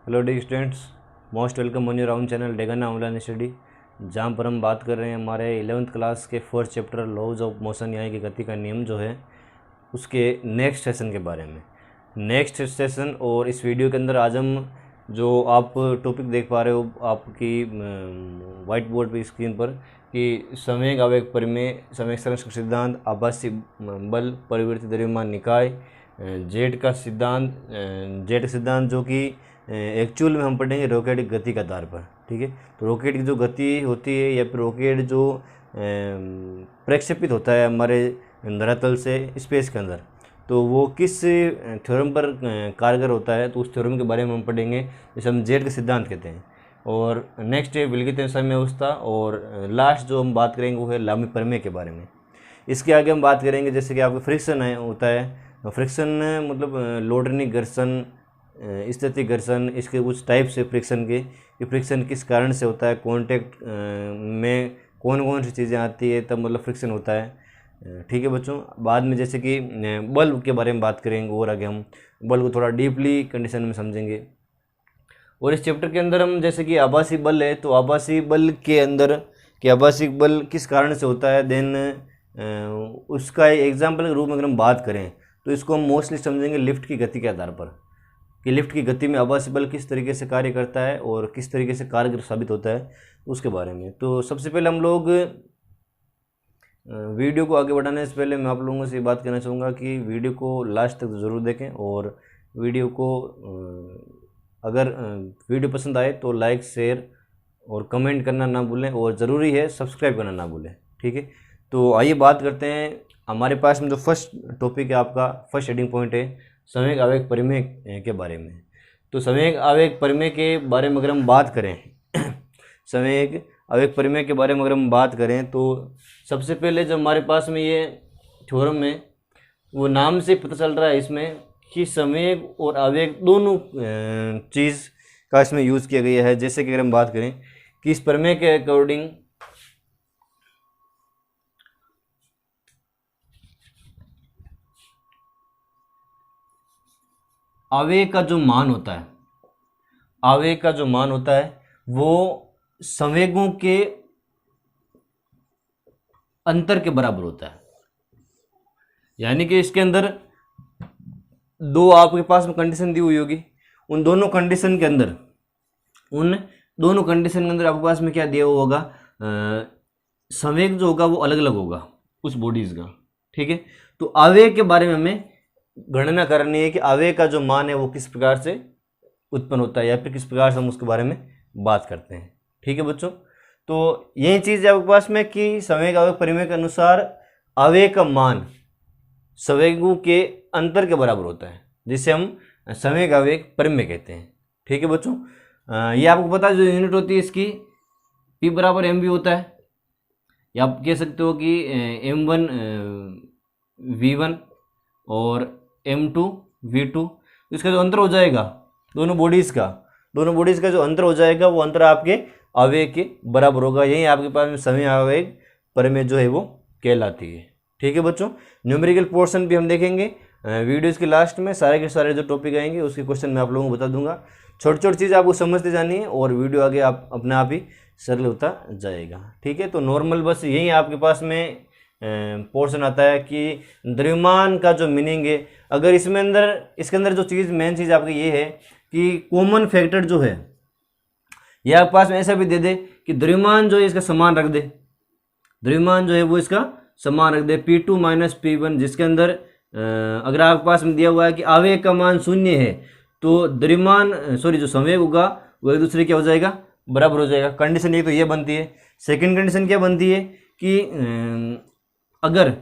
Hello dear students, most welcome on your own channel डेगना online study, जहाँ पर हम बात कर रहे हैं हमारे 11th क्लास के first chapter laws of motion यानी कि गति का नियम जो है उसके नेक्स्ट सेशन के बारे में। नेक्स्ट सेशन और इस वीडियो के अंदर आज हम जो आप टॉपिक देख पा रहे हो आपकी वाइट बोर्ड पे स्क्रीन पर कि संवेग आवेग परिमेय, संवेग संरक्षण सिद्धांत, आभासी बल, परिवर्ती द्रव्यमान निकाय, जेट का सिद्धांत जो कि एक्चुअल में हम पढ़ेंगे रॉकेट की गति के आधार पर। ठीक है, तो रॉकेट की जो गति होती है या फिर रॉकेट जो प्रक्षेपित होता है हमारे धरातल से स्पेस के अंदर, तो वो किस थ्योरम पर कारगर होता है, तो उस थ्योरम के बारे में हम पढ़ेंगे, जैसे हम जेट के सिद्धांत कहते हैं। और नेक्स्ट है विलगित समय अवस्था, और लास्ट जो हम बात करेंगे वो है लामी प्रमेय के बारे में। इसके आगे हम बात करेंगे जैसे कि आपको फ्रिक्शन होता है, फ्रिक्शन मतलब लोडनिक घर्षण, स्थितिक घर्षण, इसके कुछ टाइप्स है फ्रिक्शन के, कि फ्रिक्शन किस कारण से होता है, कॉन्टैक्ट में कौन कौन सी चीज़ें आती है तब मतलब फ्रिक्शन होता है। ठीक है बच्चों, बाद में जैसे कि बल के बारे में बात करेंगे और आगे हम बल को थोड़ा डीपली कंडीशन में समझेंगे। और इस चैप्टर के अंदर हम जैसे कि आभासी बल है, तो आभासी बल के अंदर कि आभासी बल किस कारण से होता है, देन उसका एग्जाम्पल के रूप में अगर हम बात करें तो इसको हम मोस्टली समझेंगे लिफ्ट की गति के आधार पर, कि लिफ्ट की गति में आभासी बल किस तरीके से कार्य करता है और किस तरीके से कारगर साबित होता है उसके बारे में। तो सबसे पहले हम लोग वीडियो को आगे बढ़ाने से पहले मैं आप लोगों से बात करना चाहूँगा कि वीडियो को लास्ट तक ज़रूर देखें, और वीडियो को अगर वीडियो पसंद आए तो लाइक, शेयर और कमेंट करना ना भूलें, और ज़रूरी है सब्सक्राइब करना ना भूलें। ठीक है, तो आइए बात करते हैं। हमारे पास में जो फर्स्ट टॉपिक है, आपका फर्स्ट हेडिंग पॉइंट है संवेग आवेग परिमेय के बारे में। तो संवेग आवेग परिमेय के बारे में अगर हम बात करें संवेग आवेग परिमेय के बारे में अगर हम बात करें तो सबसे पहले जो हमारे पास में ये थ्योरम है वो नाम से पता चल रहा है इसमें कि संवेग और आवेग दोनों चीज़ का इसमें यूज़ किया गया है। जैसे कि अगर हम बात करें कि इस प्रमेय के अकॉर्डिंग आवेग का जो मान होता है, आवेग का जो मान होता है वो संवेगों के अंतर के बराबर होता है। यानी कि इसके अंदर दो आपके पास में कंडीशन दी हुई होगी, उन दोनों कंडीशन के अंदर आपके पास में क्या दिया हुआ होगा, संवेग जो होगा वो अलग अलग होगा उस बॉडीज का। ठीक है, तो आवेग के बारे में हमें गणना करनी है कि आवेग का जो मान है वो किस प्रकार से उत्पन्न होता है या फिर किस प्रकार से हम उसके बारे में बात करते हैं। ठीक है बच्चों, तो यही चीज़ है आपके पास में कि संवेग आवेग परिमेय के अनुसार आवेग का मान संवेगों के अंतर के बराबर होता है, जिसे हम संवेग आवेग परिमेय कहते हैं। ठीक है बच्चों, ये आपको पता है जो यूनिट होती है इसकी P बराबर mv होता है, या आप कह सकते हो कि m1 v1 और m2 v2। इसका जो अंतर हो जाएगा दोनों बॉडीज़ का जो अंतर हो जाएगा वो अंतर आपके आवेग के बराबर होगा। यही आपके पास में संवेग आवेग परिमेय जो है वो कहलाती है। ठीक है बच्चों, न्यूमेरिकल पोर्शन भी हम देखेंगे वीडियोस के लास्ट में। सारे के सारे जो टॉपिक आएंगे उसके क्वेश्चन मैं आप लोगों को बता दूंगा। छोटी छोटी चीज़ आपको समझते जानी है और वीडियो आगे आप अपने आप ही सरल होता जाएगा। ठीक है, तो नॉर्मल बस यही आपके पास में पोर्शन आता है कि द्रव्यमान का जो मीनिंग है। अगर इसके अंदर जो चीज़ मेन चीज़ आपकी ये है कि कॉमन फैक्टर जो है ये आपके पास में ऐसा भी दे दे कि द्रव्यमान जो है इसका समान रख दे, द्रव्यमान जो है वो इसका समान रख दे P2 माइनस P1, जिसके अंदर अगर आपके पास में दिया हुआ है कि आवेग का मान 0 है तो द्रव्यमान जो संवेग होगा वो एक दूसरे क्या हो जाएगा, बराबर हो जाएगा। कंडीशन एक तो ये बनती है। सेकंड कंडीशन क्या बनती है कि अगर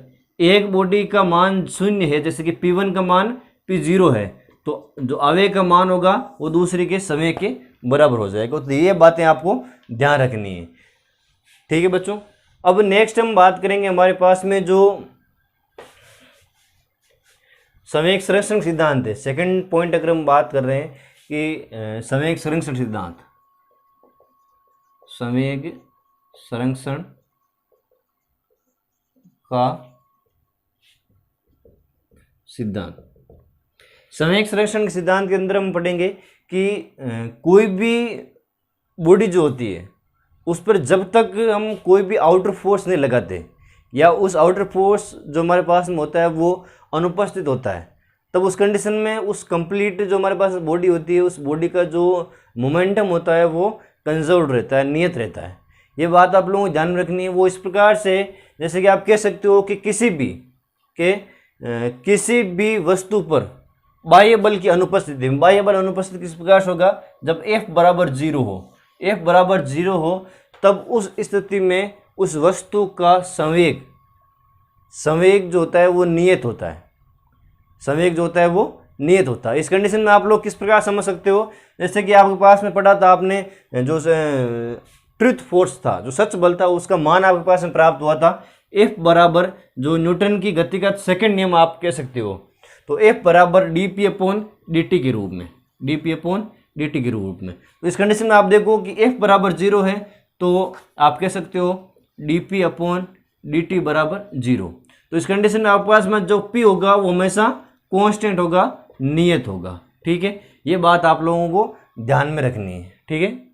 एक बॉडी का मान 0 है, जैसे कि P1 का मान P0 है, तो जो आवेग का मान होगा वो दूसरे के संवेग के बराबर हो जाएगा। तो ये बातें आपको ध्यान रखनी है। ठीक है बच्चों, अब नेक्स्ट हम बात करेंगे हमारे पास में जो संवेग संरक्षण सिद्धांत है। सेकंड पॉइंट अगर हम बात कर रहे हैं कि संवेग संरक्षण सिद्धांत, संवेग संरक्षण का सिद्धांत, संवेग संरक्षण के सिद्धांत के अंदर हम पढ़ेंगे कि कोई भी बॉडी जो होती है उस पर जब तक हम कोई भी आउटर फोर्स नहीं लगाते या उस आउटर फोर्स जो हमारे पास में होता है वो अनुपस्थित होता है, तब उस कंडीशन में उस कंप्लीट जो हमारे पास बॉडी होती है उस बॉडी का जो मोमेंटम होता है वो कंजर्व्ड रहता है, नियत रहता है। ये बात आप लोगों को ध्यान में रखनी है। वो इस प्रकार से जैसे कि आप कह सकते हो कि किसी भी वस्तु पर बाह्य बल की अनुपस्थिति में, बाह्य बल अनुपस्थित किस प्रकार से होगा, जब F बराबर 0 हो, F बराबर 0 हो, तब उस स्थिति में उस वस्तु का संवेग जो होता है वो नियत होता है, संवेग जो होता है वो नियत होता है। इस कंडीशन में आप लोग किस प्रकार समझ सकते हो, जैसे कि आपके पास में पढ़ा था आपने, जो ट्रुथ फोर्स था, जो सच बल था, उसका मान आपके पास में प्राप्त हुआ था F बराबर, जो न्यूटन की गति का सेकंड नियम आप कह सकते हो, तो F बराबर dp/dt के रूप में, dp/dt के रूप में। तो इस कंडीशन में आप देखो कि F बराबर 0 है तो आप कह सकते हो dp/dt बराबर 0। तो इस कंडीशन में आपके पास में जो P होगा वो हमेशा कांस्टेंट होगा, नियत होगा। ठीक है, ये बात आप लोगों को ध्यान में रखनी है। ठीक है,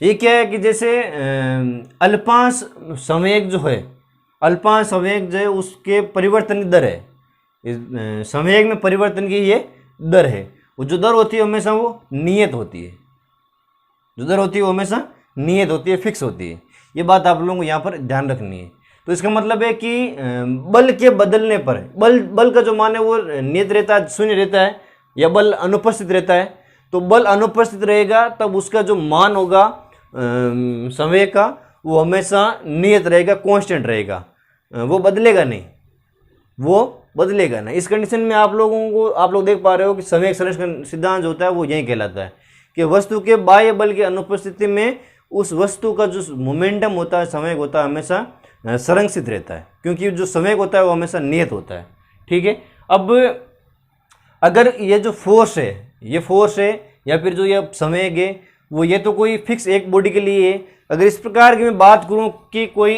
ये क्या है कि जैसे अल्पांश संवेग जो है, अल्पांश संवेग जो है उसके परिवर्तन की दर है, इस संवेग में परिवर्तन की ये दर है, वो जो दर होती है हमेशा वो नियत होती है, जो दर होती है वो हमेशा नियत होती है, फिक्स होती है। ये बात आप लोगों को यहाँ पर ध्यान रखनी है। तो इसका मतलब है कि बल के बदलने पर बल का जो मान है वो नियत रहता है, शून्य रहता है, या बल अनुपस्थित रहता है। तो बल अनुपस्थित रहेगा तब उसका जो मान होगा संवेग का वो हमेशा नियत रहेगा, कांस्टेंट रहेगा, वो बदलेगा नहीं, वो बदलेगा नहीं। इस कंडीशन में आप लोग देख पा रहे हो कि संवेग संरक्षण सिद्धांत जो होता है वो यही कहलाता है कि वस्तु के बाह्य बल की अनुपस्थिति में उस वस्तु का जो मोमेंटम होता है, संवेग होता है, हमेशा संरक्षित रहता है, क्योंकि जो संवेग होता है वो हमेशा नियत होता है। ठीक है, अब अगर ये जो फोर्स है या फिर जो ये संवेग है वो ये तो कोई फिक्स एक बॉडी के लिए है। अगर इस प्रकार की मैं बात करूं कि कोई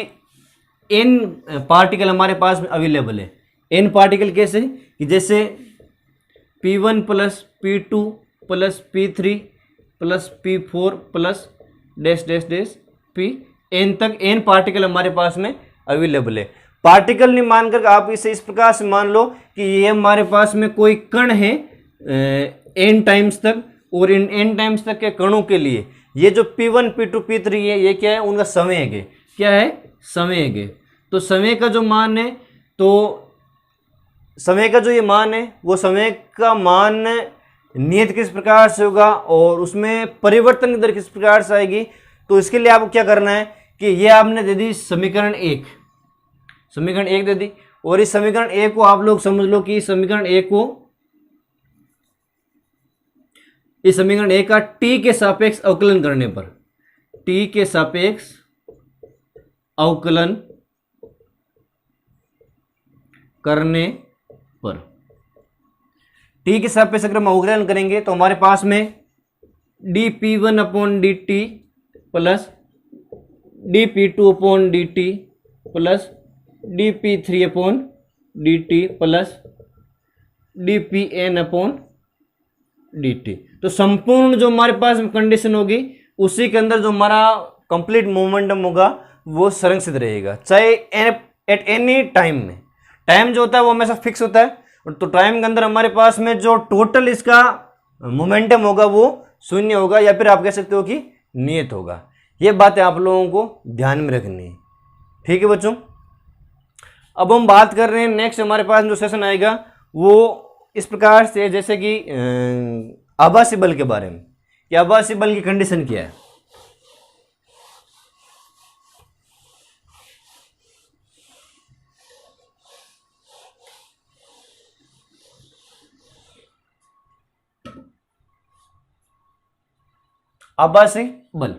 n पार्टिकल हमारे पास में अवेलेबल है, n पार्टिकल कैसे कि जैसे P1 plus P2 plus P3 plus P4 plus dash dash dash Pn तक n पार्टिकल हमारे पास में अवेलेबल है। पार्टिकल नहीं मानकर आप इसे इस प्रकार से मान लो कि ये हमारे पास में कोई कण है n टाइम्स तक, और इन n टाइम्स तक के कणों के लिए ये जो P1 P2 P3 है ये क्या है, उनका संवेग है। क्या है, संवेग है। तो संवेग का जो मान है, तो संवेग का जो ये मान है वो संवेग का मान नियत किस प्रकार से होगा और उसमें परिवर्तन की दर किस प्रकार से आएगी। तो इसके लिए आपको क्या करना है कि ये आपने दे दी समीकरण 1 दे दी, और इस समीकरण 1 को आप लोग समझ लो कि इस समीकरण 1 का t के सापेक्ष अवकलन करने पर, t के सापेक्ष अवकलन करने पर, t के सापेक्ष अगर हम अवकलन करेंगे तो हमारे पास में dp1/dt plus dp2/dt plus dp3/dt plus dpn/dt। तो संपूर्ण जो हमारे पास कंडीशन होगी उसी के अंदर जो हमारा कंप्लीट मोमेंटम होगा वो संरक्षित रहेगा, चाहे एट एनी टाइम में। टाइम जो होता है वो हमेशा फिक्स होता है, तो टाइम के अंदर हमारे पास में जो टोटल इसका मोमेंटम होगा वो शून्य होगा, या फिर आप कह सकते हो कि नियत होगा। ये बातें आप लोगों को ध्यान में रखनी है। ठीक है बच्चों, अब हम बात कर रहे हैं नेक्स्ट हमारे पास जो सेशन आएगा वो इस प्रकार से, जैसे कि आभासी बल के बारे में, कि आभासी बल की कंडीशन क्या है। आभासी बल,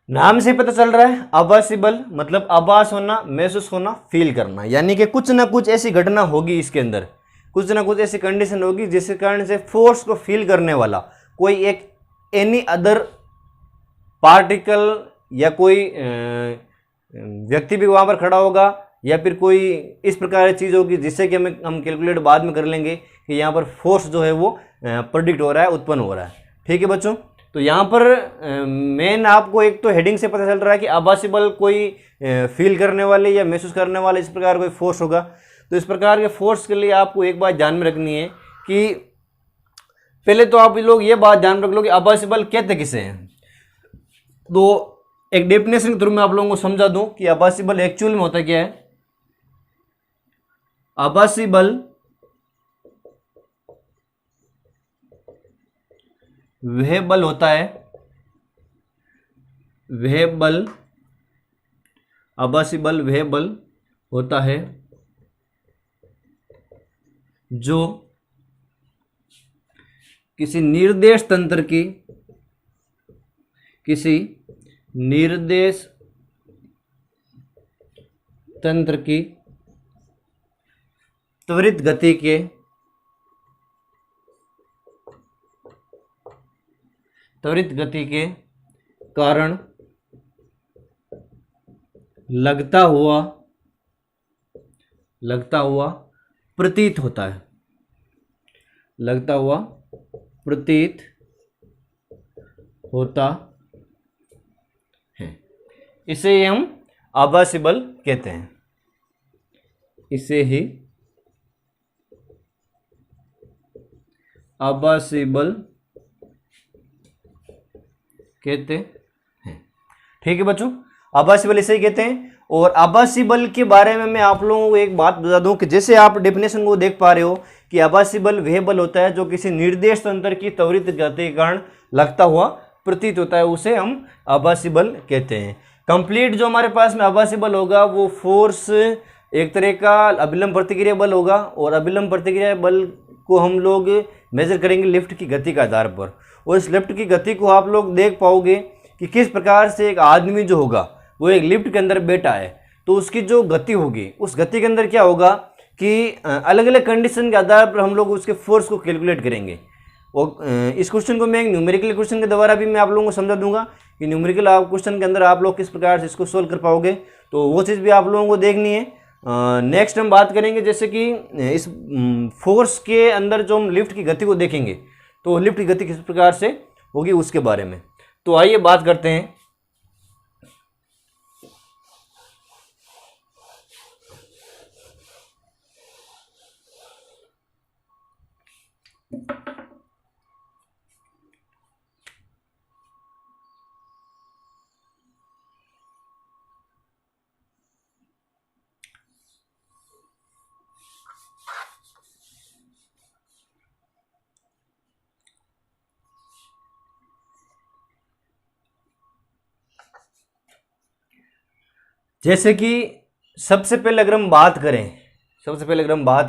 नाम से पता चल रहा है आभासी बल मतलब आभास होना, महसूस होना, फील करना, यानी कि कुछ ना कुछ ऐसी घटना होगी इसके अंदर, कुछ ना कुछ ऐसी कंडीशन होगी जिसके कारण से फोर्स को फील करने वाला कोई एक एनी अदर पार्टिकल या कोई व्यक्ति भी वहाँ पर खड़ा होगा, या फिर कोई इस प्रकार की चीज़ होगी जिससे कि हम कैलकुलेट बाद में कर लेंगे कि यहाँ पर फोर्स जो है वो प्रेडिक्ट हो रहा है, उत्पन्न हो रहा है। ठीक है बच्चों, तो यहाँ पर मेन आपको एक तो हेडिंग से पता चल रहा है कि आभासी बल कोई फील करने वाले या महसूस करने वाले इस प्रकार कोई फोर्स होगा। तो इस प्रकार के फोर्स के लिए आपको एक बात ध्यान में रखनी है कि पहले तो आप लोग ये बात ध्यान रख लो कि आभासी बल कहते किसे हैं। तो एक डेफिनेशन के थ्रू मैं आप लोगों को समझा दूं कि आभासी बल एक्चुअल में होता क्या है। आभासी बल वह बल होता है, वह बल, आभासी बल वह बल होता है जो किसी निर्देश तंत्र की, किसी निर्देश तंत्र की त्वरित गति के कारण लगता हुआ प्रतीत होता है, लगता हुआ प्रतीत होता है। इसे ही हम आभासी बल कहते हैं, इसे ही आभासी बल कहते हैं। ठीक है बच्चों, आभासी बल इसे ही कहते हैं। और आभासी बल के बारे में मैं आप लोगों को एक बात बता दूं कि जैसे आप डेफिनेशन को देख पा रहे हो कि आभासी बल वह बल होता है जो किसी निर्देश तंत्र की त्वरित गति के कारण लगता हुआ प्रतीत होता है, उसे हम आभासी बल कहते हैं। कंप्लीट जो हमारे पास में आभासी बल होगा वो फोर्स एक तरह का अभिलंब प्रतिक्रिया बल होगा, और अभिलंब प्रतिक्रिया बल को हम लोग मेजर करेंगे लिफ्ट की गति के आधार पर। और इस लिफ्ट की गति को आप लोग देख पाओगे कि किस प्रकार से एक आदमी जो होगा वो एक लिफ्ट के अंदर बैठा है, तो उसकी जो गति होगी उस गति के अंदर क्या होगा कि अलग अलग कंडीशन के आधार पर हम लोग उसके फोर्स को कैलकुलेट करेंगे। और इस क्वेश्चन को मैं एक न्यूमेरिकल क्वेश्चन के द्वारा भी मैं आप लोगों को समझा दूंगा कि न्यूमेरिकल क्वेश्चन के अंदर आप लोग किस प्रकार से इसको सोल्व कर पाओगे, तो वो चीज़ भी आप लोगों को देखनी है। नेक्स्ट हम बात करेंगे जैसे कि इस फोर्स के अंदर जो हम लिफ्ट की गति को देखेंगे तो लिफ्ट की गति किस प्रकार से होगी उसके बारे में। तो आइए बात करते हैं। जैसे कि सबसे पहले अगर हम बात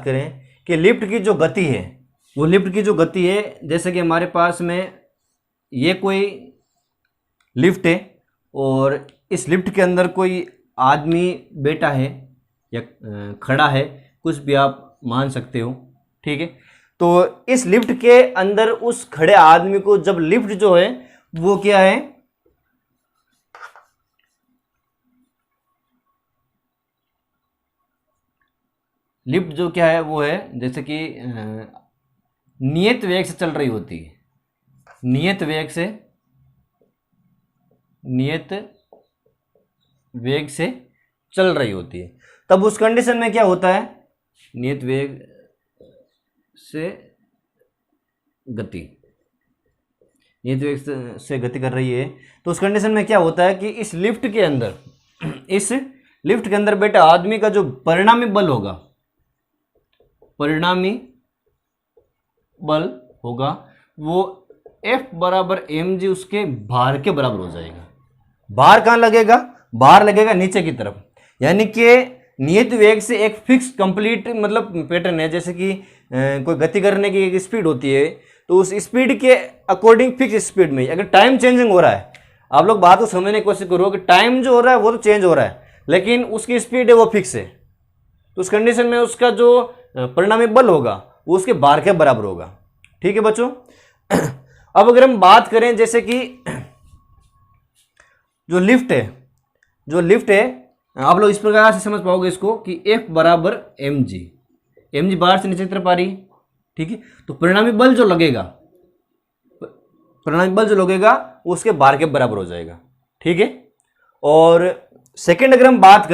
करें कि लिफ्ट की जो गति है, वो लिफ्ट की जो गति है, जैसे कि हमारे पास में ये कोई लिफ्ट है और इस लिफ्ट के अंदर कोई आदमी बैठा है या खड़ा है, कुछ भी आप मान सकते हो। ठीक है, तो इस लिफ्ट के अंदर उस खड़े आदमी को जब लिफ्ट जो है वो क्या है, लिफ्ट जो क्या है वो है जैसे कि नियत वेग से चल रही होती है, नियत वेग से चल रही होती है। तब उस कंडीशन में क्या होता है, नियत वेग से गति, नियत वेग से गति कर रही है, तो उस कंडीशन में क्या होता है कि इस लिफ्ट के अंदर बैठा आदमी का जो परिणामी बल होगा, परिणामी बल होगा वो F बराबर mg उसके भार के बराबर हो जाएगा। भार कहाँ लगेगा, भार लगेगा नीचे की तरफ, यानी कि नियत वेग से एक फिक्स कंप्लीट मतलब पैटर्न है। जैसे कि कोई गति करने की एक स्पीड होती है, तो उस स्पीड के अकॉर्डिंग फिक्स स्पीड में अगर टाइम चेंजिंग हो रहा है, आप लोग बात को समझने की कोशिश करो कि टाइम जो हो रहा है वो तो चेंज हो रहा है, लेकिन उसकी स्पीड है वो फिक्स है। तो उस कंडीशन में उसका जो परिणामी बल होगा वो उसके भार के बराबर होगा। ठीक है बच्चों। अब अगर हम बात करें जैसे कि जो लिफ्ट है आप लोग इस प्रकार से समझ पाओगे इसको कि F बराबर mg बाहर से नीचे की तरफ आ रही है। ठीक है, तो परिणामी बल जो लगेगा वो उसके भार के बराबर हो जाएगा। ठीक है, और सेकंड अगर हम बात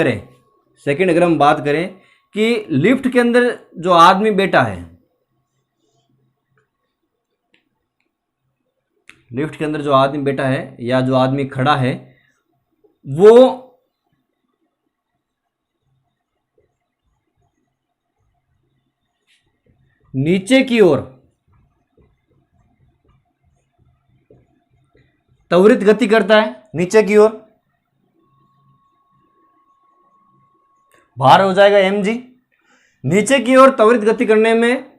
करें कि लिफ्ट के अंदर जो आदमी बैठा है, या जो आदमी खड़ा है, वो नीचे की ओर त्वरित गति करता है, नीचे की ओर भार हो जाएगा mg। नीचे की ओर त्वरित गति करने में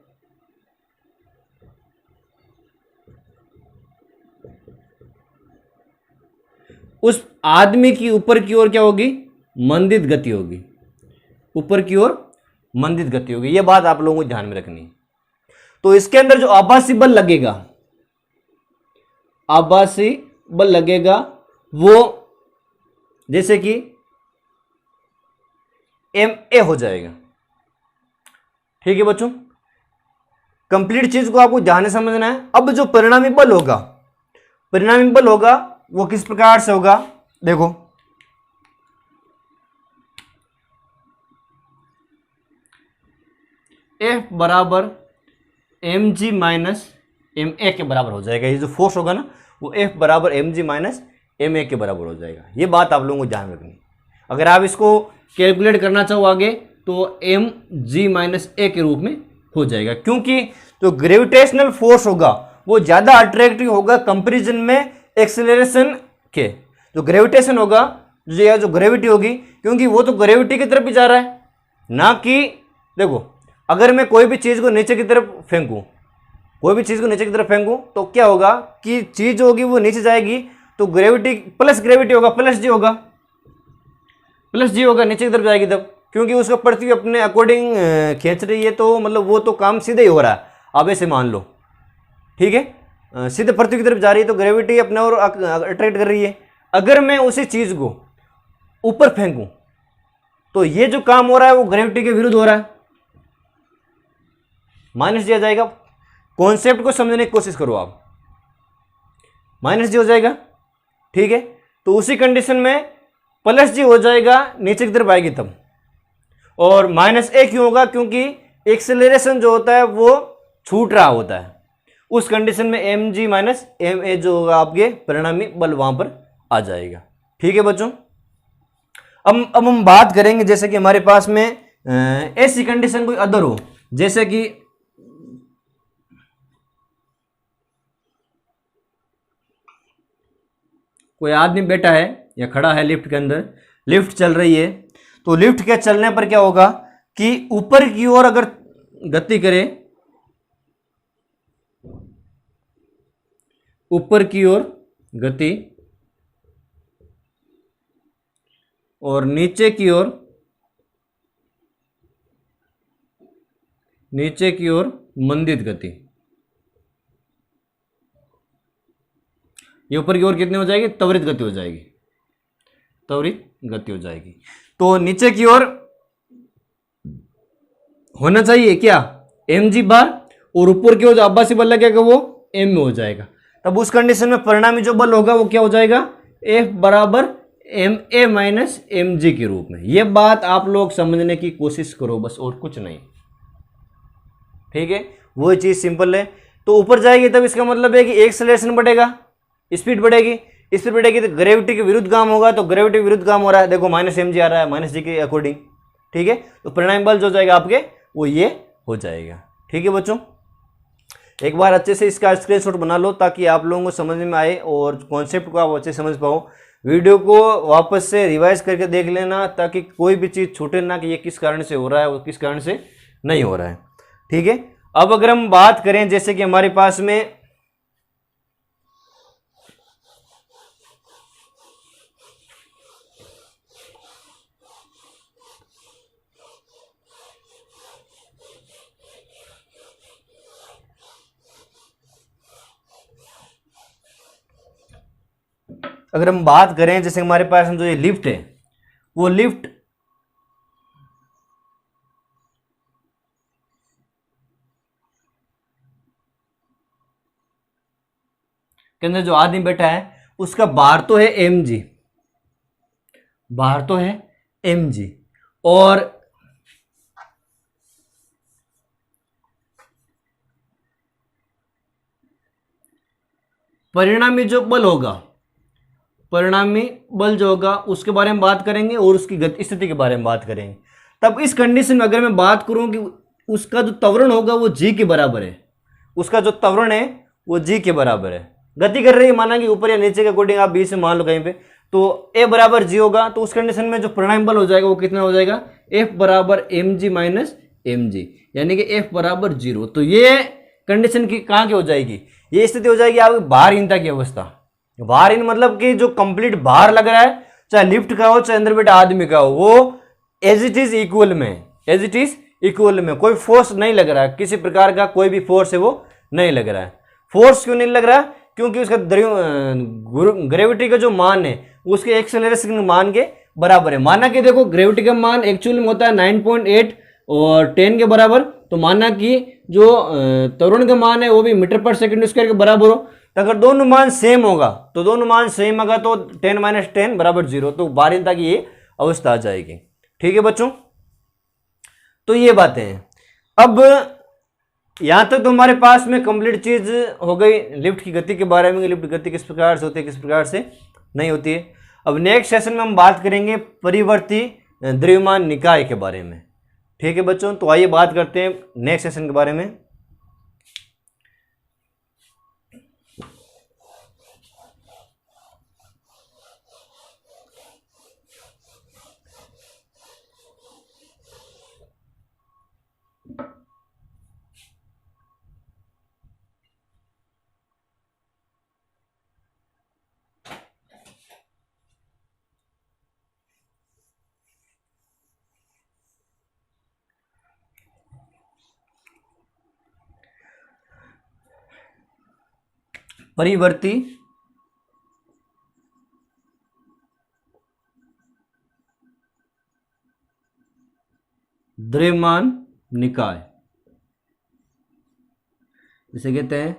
उस आदमी की ऊपर की ओर क्या होगी, मंदित गति होगी, ऊपर की ओर मंदित गति होगी। यह बात आप लोगों को ध्यान में रखनी है। तो इसके अंदर जो आभासी बल लगेगा वो जैसे कि ma हो जाएगा। ठीक है बच्चों, कंप्लीट चीज को आपको ध्यान से समझना है। अब जो परिणामी बल होगा वो किस प्रकार से होगा, देखो F बराबर mg माइनस ma के बराबर हो जाएगा। ये जो फोर्स होगा ना वो F बराबर mg माइनस ma के बराबर हो जाएगा। ये बात आप लोगों को ध्यान रखनी है। अगर आप इसको कैलकुलेट करना चाहो आगे तो mg माइनस a के रूप में हो जाएगा, क्योंकि जो ग्रेविटेशनल फोर्स होगा वो ज़्यादा अट्रैक्टिव होगा कंपेरिजन में एक्सेलरेशन के। जो ग्रेविटेशन होगा, जो ग्रेविटी होगी, क्योंकि वो तो ग्रेविटी की तरफ ही जा रहा है, ना कि देखो अगर मैं कोई भी चीज़ को नीचे की तरफ फेंकूं तो क्या होगा कि चीज़ होगी वो नीचे जाएगी, तो ग्रेविटी प्लस ग्रेविटी होगा, प्लस जी होगा, नीचे की तरफ जाएगी तब, क्योंकि उसका पृथ्वी अपने अकॉर्डिंग खींच रही है। तो मतलब वो तो काम सीधे ही हो रहा है, आप ऐसे मान लो। ठीक है, सीधे पृथ्वी की तरफ जा रही है तो ग्रेविटी अपने और अट्रैक्ट कर रही है। अगर मैं उसी चीज़ को ऊपर फेंकूं तो ये जो काम हो रहा है वो ग्रेविटी के विरुद्ध हो रहा है, माइनस दिया जाएगा। कॉन्सेप्ट को समझने की कोशिश करो आप, माइनस जी हो जाएगा। ठीक है, तो उसी कंडीशन में प्लस जी हो जाएगा, नीचे की तरफ आएगी तब। और माइनस ए क्यों होगा, क्योंकि एक्सेलरेशन जो होता है वो छूट रहा होता है। उस कंडीशन में mg माइनस ma जो होगा आपके परिणामी बल वहां पर आ जाएगा। ठीक है बच्चों, अब हम बात करेंगे जैसे कि हमारे पास में ऐसी कंडीशन कोई अदर हो, जैसे कि कोई आदमी बैठा है या खड़ा है लिफ्ट के अंदर, लिफ्ट चल रही है, तो लिफ्ट के चलने पर क्या होगा कि ऊपर की ओर अगर गति करे, ऊपर की ओर गति और नीचे की ओर मंदित गति, ये ऊपर की ओर कितनी हो जाएगी, त्वरित गति हो जाएगी। तो नीचे की ओर होना चाहिए क्या, mg बार, और ऊपर की ओर जो आभासी बल लगेगा वो m में हो जाएगा। तब उस कंडीशन में परिणामी जो बल होगा वो क्या हो जाएगा, F बराबर ma माइनस mg के रूप में। ये बात आप लोग समझने की कोशिश करो बस, और कुछ नहीं। ठीक है, वो चीज सिंपल है। तो ऊपर जाएगी तब इसका मतलब है कि एक्सेलरेशन बढ़ेगा, स्पीड बढ़ेगी तो ग्रेविटी के विरुद्ध काम होगा, तो ग्रेविटी विरुद्ध काम हो रहा है, देखो माइनस mg आ रहा है माइनस जी के अकॉर्डिंग। ठीक है, तो परिणामी बल जो जाएगा आपके वो ये हो जाएगा। ठीक है बच्चों, एक बार अच्छे से इसका स्क्रीनशॉट बना लो ताकि आप लोगों को समझ में आए और कॉन्सेप्ट को आप अच्छे से समझ पाओ। वीडियो को वापस से रिवाइज करके देख लेना ताकि कोई भी चीज़ छूटे ना कि ये किस कारण से हो रहा है और किस कारण से नहीं हो रहा है। ठीक है, अब अगर हम बात करें जैसे कि हमारे पास में अगर हम बात करें जैसे हमारे पास जो ये लिफ्ट है, वो लिफ्ट के अंदर जो आदमी बैठा है उसका भार तो है mg, भार तो है mg, और परिणामी जो बल होगा, परिणामी बल जो होगा उसके बारे में बात करेंगे और उसकी गति स्थिति के बारे में बात करेंगे। तब इस कंडीशन में अगर मैं बात करूं कि उसका जो त्वरण होगा वो g के बराबर है, उसका जो त्वरण है वो g के बराबर है, गति कर रही है माना कि ऊपर या नीचे के अकॉर्डिंग आप बीच में मान लो कहीं पे, तो a बराबर g होगा, तो उस कंडीशन में जो परिणामी बल हो जाएगा वो कितना हो जाएगा, F बराबर mg माइनस mg, यानी कि F बराबर 0। तो ये कंडीशन की कहाँ की हो जाएगी, ये स्थिति हो जाएगी आपकी भारहीनता की अवस्था। भारहीन मतलब कि जो कंप्लीट भार लग रहा है, चाहे लिफ्ट का हो चाहे अंदर बैठा आदमी का हो, वो एज इट इज इक्वल में, एज इट इज इक्वल में, कोई फोर्स नहीं लग रहा है, किसी प्रकार का कोई भी फोर्स है वो नहीं लग रहा है। फोर्स क्यों नहीं लग रहा है, क्योंकि उसका ग्रेविटी का जो मान है उसके एक्सेलरेशन के मान के बराबर है। माना कि देखो ग्रेविटी का मान एक्चुअल में होता है 9.8 और 10 के बराबर, तो माना कि जो त्वरण का मान है वो भी मीटर पर सेकंड स्क्वायर के बराबर हो, तो अगर दोनों मान सेम होगा, तो दोनों मान सेम होगा तो 10 माइनस 10 बराबर 0, तो भारहीनता की ये अवस्था आ जाएगी। ठीक है बच्चों, तो ये बातें हैं। अब यहां तक तो हमारे पास में कंप्लीट चीज हो गई लिफ्ट की गति के बारे में, लिफ्ट गति किस प्रकार से होती है किस प्रकार से नहीं होती है। अब नेक्स्ट सेशन में हम बात करेंगे परिवर्ती द्रव्यमान निकाय के बारे में। ठीक है बच्चों, तो आइए बात करते हैं नेक्स्ट सेशन के बारे में। परिवर्ती द्रव्यमान निकाय जिसे कहते हैं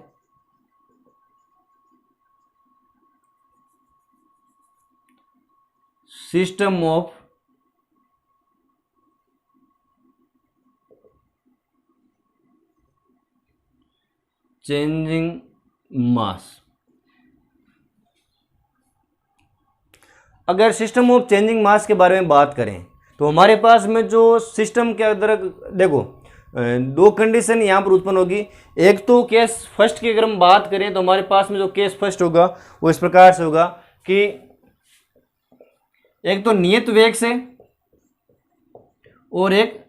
सिस्टम ऑफ चेंजिंग मास। अगर सिस्टम ऑफ चेंजिंग मास के बारे में बात करें तो हमारे पास में जो सिस्टम के अंदर देखो दो कंडीशन यहाँ पर उत्पन्न होगी। एक तो केस फर्स्ट की अगर हम बात करें तो हमारे पास में जो केस फर्स्ट होगा वो इस प्रकार से होगा कि एक तो नियत वेग से और एक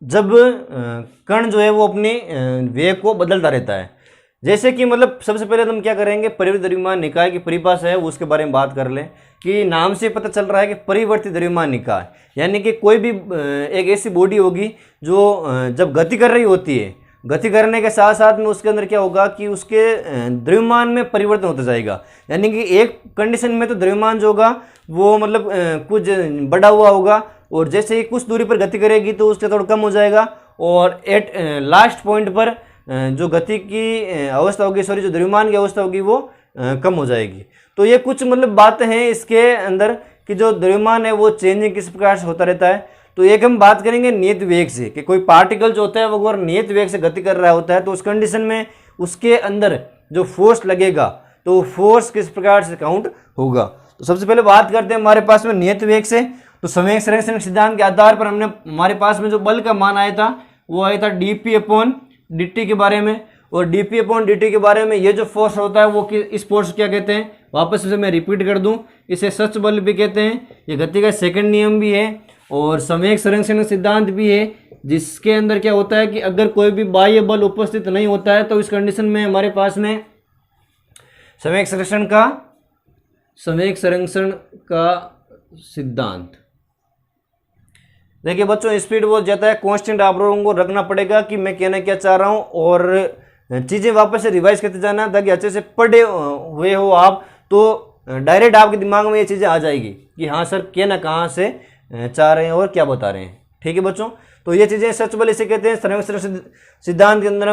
जब कण जो है वो अपने वेग को बदलता रहता है। जैसे कि मतलब सबसे पहले हम क्या करेंगे, परिवर्ती द्रव्यमान निकाय की परिभाषा है उसके बारे में बात कर लें कि नाम से पता चल रहा है कि परिवर्ती द्रव्यमान निकाय यानी कि कोई भी एक ऐसी बॉडी होगी जो जब गति कर रही होती है, गति करने के साथ साथ में उसके अंदर क्या होगा कि उसके द्रव्यमान में परिवर्तन होता जाएगा। यानी कि एक कंडीशन में तो द्रव्यमान जो होगा वो मतलब कुछ बढ़ा हुआ होगा और जैसे ही कुछ दूरी पर गति करेगी तो उसका थोड़ा कम हो जाएगा और एट लास्ट पॉइंट पर जो गति की अवस्था होगी सॉरी जो द्रव्यमान की अवस्था होगी वो कम हो जाएगी। तो ये कुछ मतलब बातें हैं इसके अंदर कि जो द्रव्यमान है वो चेंजिंग किस प्रकार से होता रहता है। तो एक हम बात करेंगे नियत वेग से कि कोई पार्टिकल जो होता है वो अगर नियत वेग से गति कर रहा होता है तो उस कंडीशन में उसके अंदर जो फोर्स लगेगा तो फोर्स किस प्रकार से काउंट होगा। तो सबसे पहले बात करते हैं हमारे पास में नियत वेग से। तो संवेग संरक्षण सिद्धांत के आधार पर हमने हमारे पास में जो बल का मान आया था वो आया था dp/dt के बारे में, और dp/dt के बारे में ये जो फोर्स होता है वो इस फोर्स क्या कहते हैं, वापस से मैं रिपीट कर दूं, इसे सच बल भी कहते हैं। ये गति का सेकंड नियम भी है और संवेग संरक्षण सिद्धांत भी है जिसके अंदर क्या होता है कि अगर कोई भी बाह्य बल उपस्थित नहीं होता है तो इस कंडीशन में हमारे पास में संवेग संरक्षण का सिद्धांत। देखिए बच्चों स्पीड बहुत ज़्यादा है, कांस्टेंट आप लोगों को रखना पड़ेगा कि मैं कहना क्या चाह रहा हूँ और चीज़ें वापस से रिवाइज करते जाना ताकि अच्छे से पढ़े हुए हो आप, तो डायरेक्ट आपके दिमाग में ये चीज़ें आ जाएगी कि हाँ सर क्या ना कहाँ से चाह रहे हैं और क्या बता रहे हैं। ठीक है बच्चों, तो ये चीज़ें स्ट्रक्चरल इसे कहते हैं। सर्वश्रेष्ठ सिद्धांत के अंदर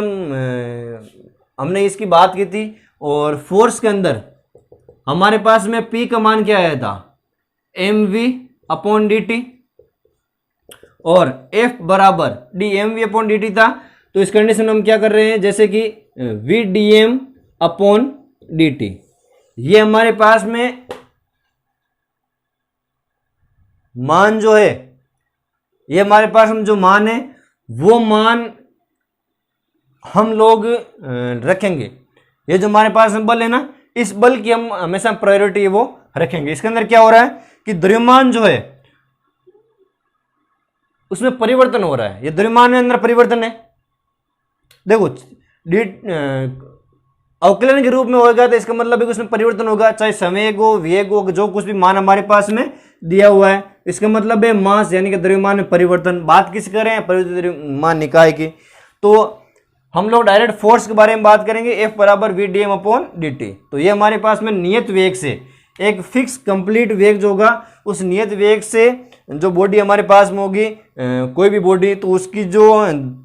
हमने इसकी बात की थी। और फोर्स के अंदर हमारे पास में P का मान क्या आया था, mv/dt, और F बराबर dmv/dt था। तो इस कंडीशन में हम क्या कर रहे हैं, जैसे कि vdm/dt, ये हमारे पास में मान जो है, ये हमारे पास में जो मान है वो मान हम लोग रखेंगे। ये जो हमारे पास में बल है ना, इस बल की हम हमेशा प्रायोरिटी वो रखेंगे। इसके अंदर क्या हो रहा है कि द्रव्यमान जो है उसमें परिवर्तन हो रहा है। ये द्रव्यमान में अंदर परिवर्तन है, देखो अवकलन के रूप में होगा तो इसका मतलब है कि उसमें परिवर्तन होगा, चाहे संवेग हो, वेग हो, जो कुछ भी मान हमारे पास में दिया हुआ है, इसका मतलब है मास यानी कि द्रव्यमान में परिवर्तन। बात किस कर रहे हैं, परिवर्तित द्रव्यमान निकाय की। तो हम लोग डायरेक्ट फोर्स के बारे में बात करेंगे, F बराबर vdm/dt। तो ये हमारे पास में नियत वेग से, एक फिक्स कंप्लीट वेग जो होगा, उस नियत वेग से जो बॉडी हमारे पास में होगी, कोई भी बॉडी, तो उसकी जो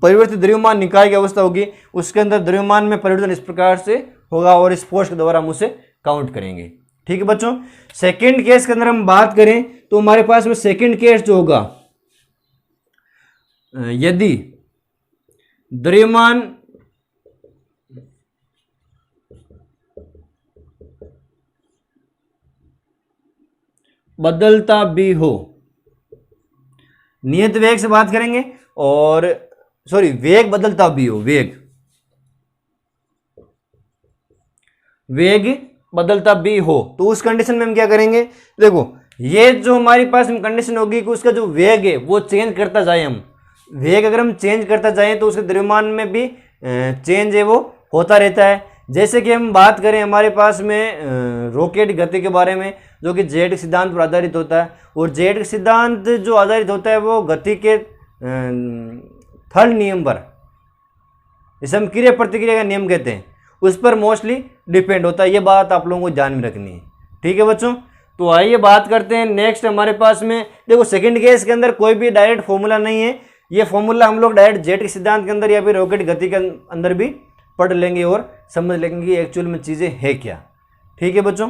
परिवर्तित द्रव्यमान निकाय की अवस्था होगी, उसके अंदर द्रव्यमान में परिवर्तन इस प्रकार से होगा और इस फोर्स के द्वारा हम उसे काउंट करेंगे। ठीक है बच्चों, सेकेंड केस के अंदर हम बात करें तो हमारे पास में सेकेंड केस जो होगा, यदि द्रव्यमान बदलता भी हो, नियत वेग से बात करेंगे, और सॉरी वेग बदलता भी हो, वेग बदलता भी हो, तो उस कंडीशन में हम क्या करेंगे, देखो ये जो हमारे पास कंडीशन होगी कि उसका जो वेग है वो चेंज करता जाए। हम वेग अगर हम चेंज करता जाएं तो उसके द्रव्यमान में भी चेंज है वो होता रहता है। जैसे कि हम बात करें हमारे पास में रॉकेट गति के बारे में, जो कि जेट के सिद्धांत पर आधारित होता है, और जेट के सिद्धांत जो आधारित होता है वो गति के थर्ड नियम पर, जिसे हम क्रिया प्रतिक्रिया का नियम कहते हैं, उस पर मोस्टली डिपेंड होता है। ये बात आप लोगों को ध्यान में रखनी है। ठीक है बच्चों, तो आइए बात करते हैं नेक्स्ट हमारे पास में। देखो सेकंड केस के अंदर कोई भी डायरेक्ट फॉर्मूला नहीं है, ये फॉर्मूला हम लोग डायरेक्ट जेट के सिद्धांत के अंदर या फिर रॉकेट गति के अंदर भी पढ़ लेंगे और समझ लेंगे कि एक्चुअल में चीज़ें है क्या। ठीक है बच्चों,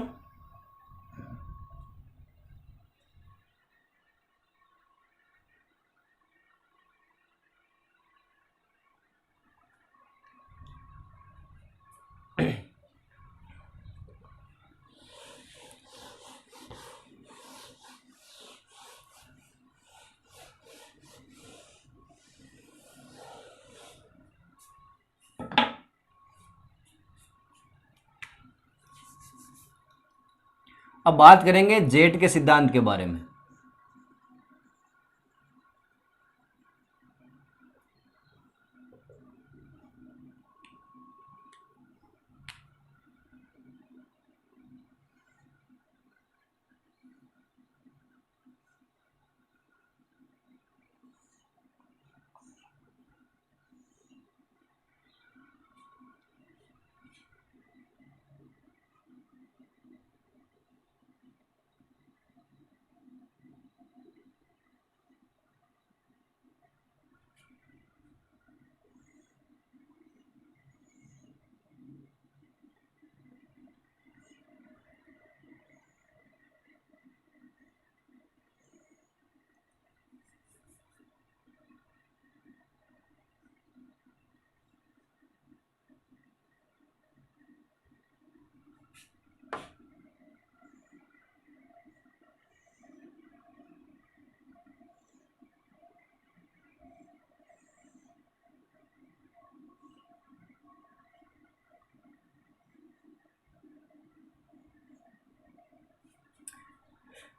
अब बात करेंगे जेट के सिद्धांत के बारे में।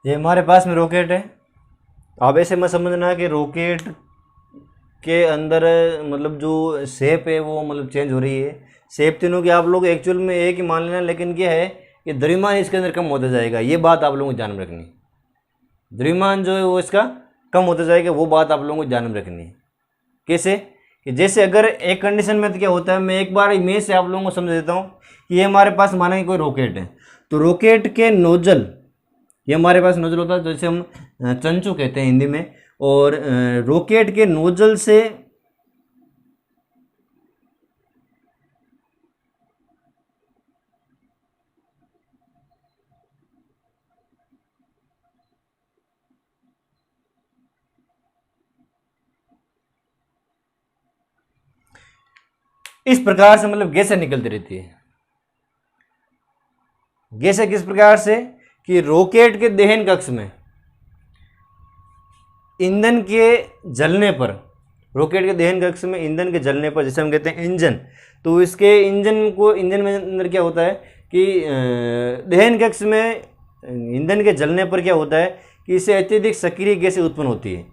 ये हमारे पास में रॉकेट है। अब ऐसे मत समझना कि रॉकेट के अंदर मतलब जो शेप है वो मतलब चेंज हो रही है। शेप तीनों की आप लोग एक्चुअल में एक ही मान लेना, लेकिन क्या है कि द्रव्यमान इसके अंदर कम होता जाएगा। ये बात आप लोगों को ध्यान में रखनी है। द्रव्यमान जो है वो इसका कम होता जाएगा, वो बात आप लोगों को ध्यान में रखनी है। कैसे कि जैसे अगर एक कंडीशन में तो क्या होता है, मैं एक बार इमेज से आप लोगों को समझ देता हूँ कि ये हमारे पास माना कि कोई रॉकेट है, तो रॉकेट के नोजल, ये हमारे पास नोजल होता है जैसे हम चंचू कहते हैं हिंदी में, और रॉकेट के नोजल से इस प्रकार से मतलब गैसें निकलती रहती है। गैसें किस प्रकार से कि रॉकेट के दहन कक्ष में ईंधन के जलने पर, रॉकेट के दहन कक्ष में ईंधन के जलने पर, जैसे हम कहते हैं इंजन, तो इसके इंजन में अंदर क्या होता है कि दहन कक्ष में ईंधन के जलने पर क्या होता है कि इससे अत्यधिक सक्रिय गैसें उत्पन्न होती है,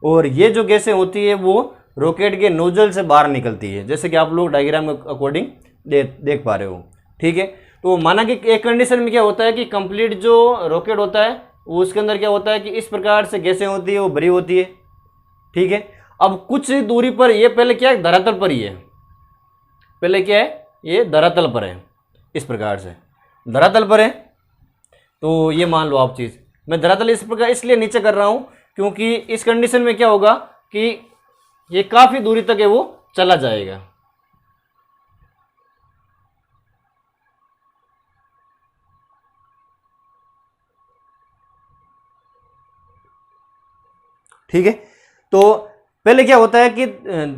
और ये जो गैसें होती है वो रॉकेट के नोजल से बाहर निकलती है, जैसे कि आप लोग डायग्राम के अकॉर्डिंग देख पा रहे हो। ठीक है, तो माना कि एक कंडीशन में क्या होता है कि कंप्लीट जो रॉकेट होता है वो उसके अंदर क्या होता है कि इस प्रकार से गैसें होती है, वो भरी होती है। ठीक है, अब कुछ दूरी पर, ये पहले क्या है, धरातल पर ही है, पहले क्या है, ये धरातल पर है, इस प्रकार से धरातल पर है। तो ये मान लो आप चीज़, मैं धरातल इस प्रकार इसलिए नीचे कर रहा हूँ क्योंकि इस कंडीशन में क्या होगा कि ये काफ़ी दूरी तक है वो चला जाएगा। ठीक है, तो पहले क्या होता है कि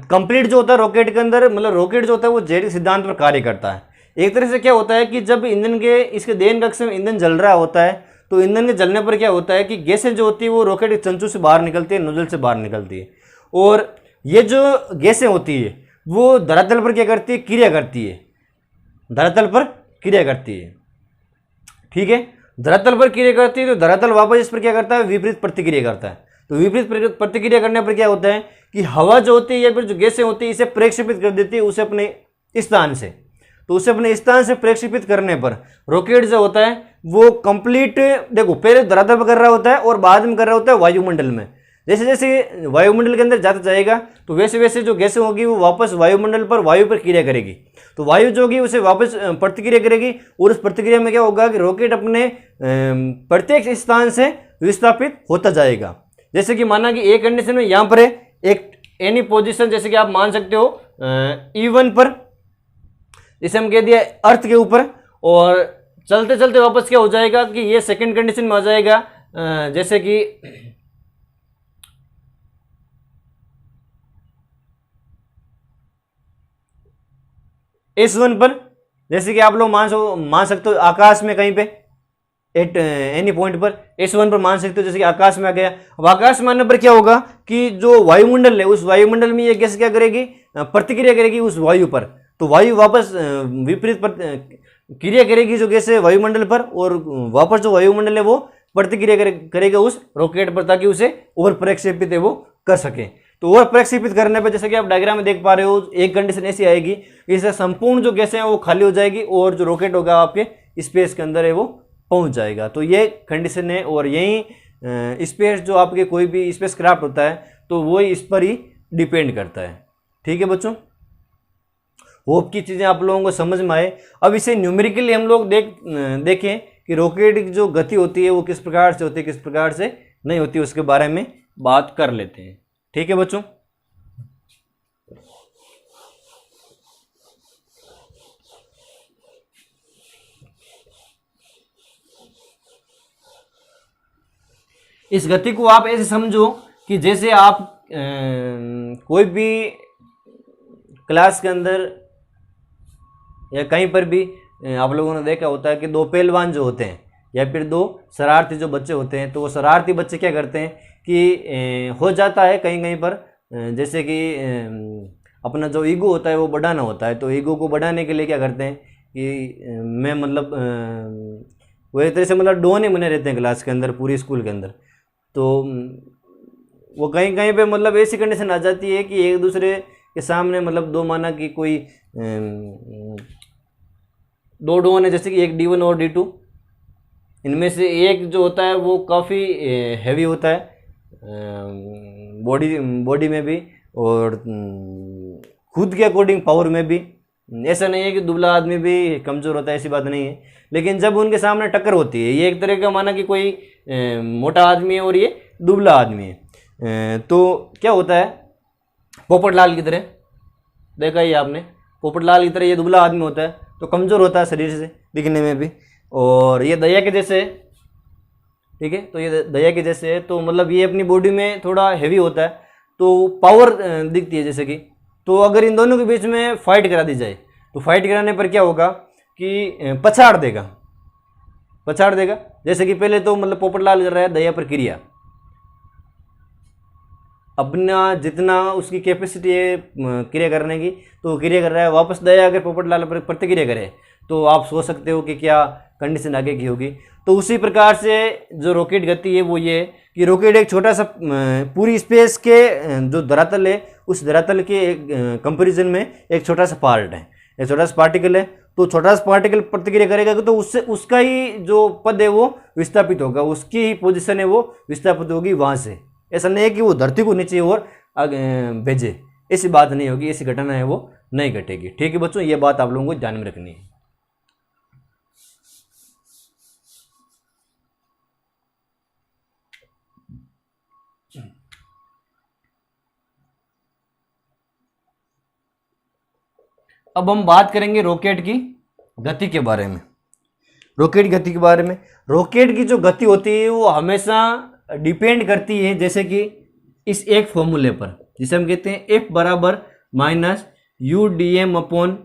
कंप्लीट जो होता है रॉकेट के अंदर, मतलब रॉकेट जो होता है वो जेट सिद्धांत पर कार्य करता है। एक तरह से क्या होता है कि जब ईंधन के इसके दहन कक्ष में ईंधन जल रहा होता है, तो ईंधन के जलने पर क्या होता है कि गैसें जो होती है वो रॉकेट के चंचू से बाहर निकलती है, नोजल से बाहर निकलती है, और ये जो गैसें होती है वो धरातल पर क्या करती है, क्रिया करती है, धरातल पर क्रिया करती है। ठीक है, धरातल पर क्रिया करती है, तो धरातल वापस इस पर क्या करता है, विपरीत प्रतिक्रिया करता है। तो विपरीत प्रतिक्रिया करने पर क्या होता है कि हवा जो होती है या फिर जो गैसें होती है इसे प्रक्षेपित कर देती है उसे अपने स्थान से। तो उसे अपने स्थान से प्रक्षेपित करने पर रॉकेट जो होता है वो कंप्लीट, देखो पहले धरातल पर कर रहा होता है और बाद में कर रहा होता है वायुमंडल में। जैसे जैसे वायुमंडल के अंदर जाता जाएगा तो वैसे वैसे जो गैसें होगी वो वापस वायुमंडल पर, वायु पर क्रिया करेगी, तो वायु जो होगी उसे वापस प्रतिक्रिया करेगी, और उस प्रतिक्रिया में क्या होगा कि रॉकेट अपने प्रत्येक स्थान से विस्थापित होता जाएगा। जैसे कि माना कि एक कंडीशन में यहाँ पर है एक एनी पोजीशन, जैसे कि आप मान सकते हो E1 पर, जैसे हम कह दिया अर्थ के ऊपर, और चलते चलते वापस क्या हो जाएगा कि ये सेकंड कंडीशन में आ जाएगा, जैसे कि S1 पर, जैसे कि आप लोग मान सकते हो आकाश में कहीं पे एट एनी पॉइंट पर S1 पर मान सकते हो, जैसे कि आकाश में आ गया। अब आकाश में आने पर क्या होगा कि जो वायुमंडल है उस वायुमंडल में ये गैस क्या करेगी, प्रतिक्रिया करेगी उस वायु पर, तो वायु वापस विपरीत क्रिया करेगी जो गैस है वायुमंडल पर, और वापस जो वायुमंडल है वो प्रतिक्रिया करेगा उस रॉकेट पर, ताकि उसे और प्रक्षेपित है वो कर सके। तो और प्रक्षेपित करने पर जैसे कि आप डायग्राम में देख पा रहे हो, एक कंडीशन ऐसी आएगी, इससे संपूर्ण जो गैसें हैं वो खाली हो जाएगी और जो रॉकेट होगा आपके स्पेस के अंदर है वो पहुंच जाएगा। तो ये कंडीशन है, और यही स्पेस जो आपके कोई भी स्पेस क्राफ्ट होता है तो वो इस पर ही डिपेंड करता है। ठीक है बच्चों, होप की चीज़ें आप लोगों को समझ में आए। अब इसे न्यूमेरिकली हम लोग देखें कि रॉकेट की जो गति होती है वो किस प्रकार से होती है, किस प्रकार से नहीं होती, उसके बारे में बात कर लेते हैं। ठीक है बच्चों, इस गति को आप ऐसे समझो कि जैसे आप कोई भी क्लास के अंदर या कहीं पर भी आप लोगों ने देखा होता है कि दो पहलवान जो होते हैं या फिर दो शरारती जो बच्चे होते हैं, तो वो शरारती बच्चे क्या करते हैं कि हो जाता है कहीं कहीं पर, जैसे कि अपना जो ईगो होता है वो बढ़ाना होता है, तो ईगो को बढ़ाने के लिए क्या करते हैं कि मैं मतलब वो एक तरह से मतलब डोने बने रहते हैं क्लास के अंदर, पूरी स्कूल के अंदर। तो वो कहीं कहीं पे मतलब ऐसी कंडीशन आ जाती है कि एक दूसरे के सामने मतलब दो, माना कि कोई दो डोन है, जैसे कि एक D1 और D2, इनमें से एक जो होता है वो काफ़ी हैवी होता है बॉडी में भी, और खुद के अकॉर्डिंग पावर में भी। ऐसा नहीं है कि दुबला आदमी भी कमज़ोर होता है, ऐसी बात नहीं है, लेकिन जब उनके सामने टक्कर होती है, ये एक तरह का माना कि कोई मोटा आदमी है और ये दुबला आदमी है, तो क्या होता है, पोपटलाल की तरह देखा ही आपने, पोपटलाल की तरह ये दुबला आदमी होता है, तो कमज़ोर होता है शरीर से दिखने में भी, और ये दया के जैसे है, ठीक है, तो ये दया के जैसे है, तो मतलब ये अपनी बॉडी में थोड़ा हैवी होता है, तो पावर दिखती है जैसे कि। तो अगर इन दोनों के बीच में फाइट करा दी जाए, तो फाइट कराने पर क्या होगा कि पछाड़ देगा। जैसे कि पहले तो मतलब पोपटलाल कर रहा है दया पर क्रिया, अपना जितना उसकी कैपेसिटी है क्रिया करने की, तो क्रिया कर रहा है, वापस दया अगर पोपटलाल पर प्रतिक्रिया करे, तो आप सोच सकते हो कि क्या कंडीशन आगे की होगी। तो उसी प्रकार से जो रॉकेट गति है वो ये है कि रॉकेट एक छोटा सा पूरी स्पेस के जो धरातल है, उस धरातल के कंपैरिजन में एक छोटा सा पार्ट है, एक छोटा सा पार्टिकल है, तो छोटा सा पार्टिकल प्रतिक्रिया करेगा तो उससे उसका ही जो पद है वो विस्थापित होगा, उसकी ही पोजीशन है वो विस्थापित होगी वहाँ से। ऐसा नहीं है कि वो धरती को नीचे और भेजे, ऐसी बात नहीं होगी, ऐसी घटना है वो नहीं घटेगी। ठीक है बच्चों, ये बात आप लोगों को ध्यान में रखनी है। अब हम बात करेंगे रॉकेट की गति के बारे में। रॉकेट गति के बारे में, रॉकेट की जो गति होती है वो हमेशा डिपेंड करती है जैसे कि इस एक फॉर्मूले पर, जिसे हम कहते हैं F बराबर minus U D M upon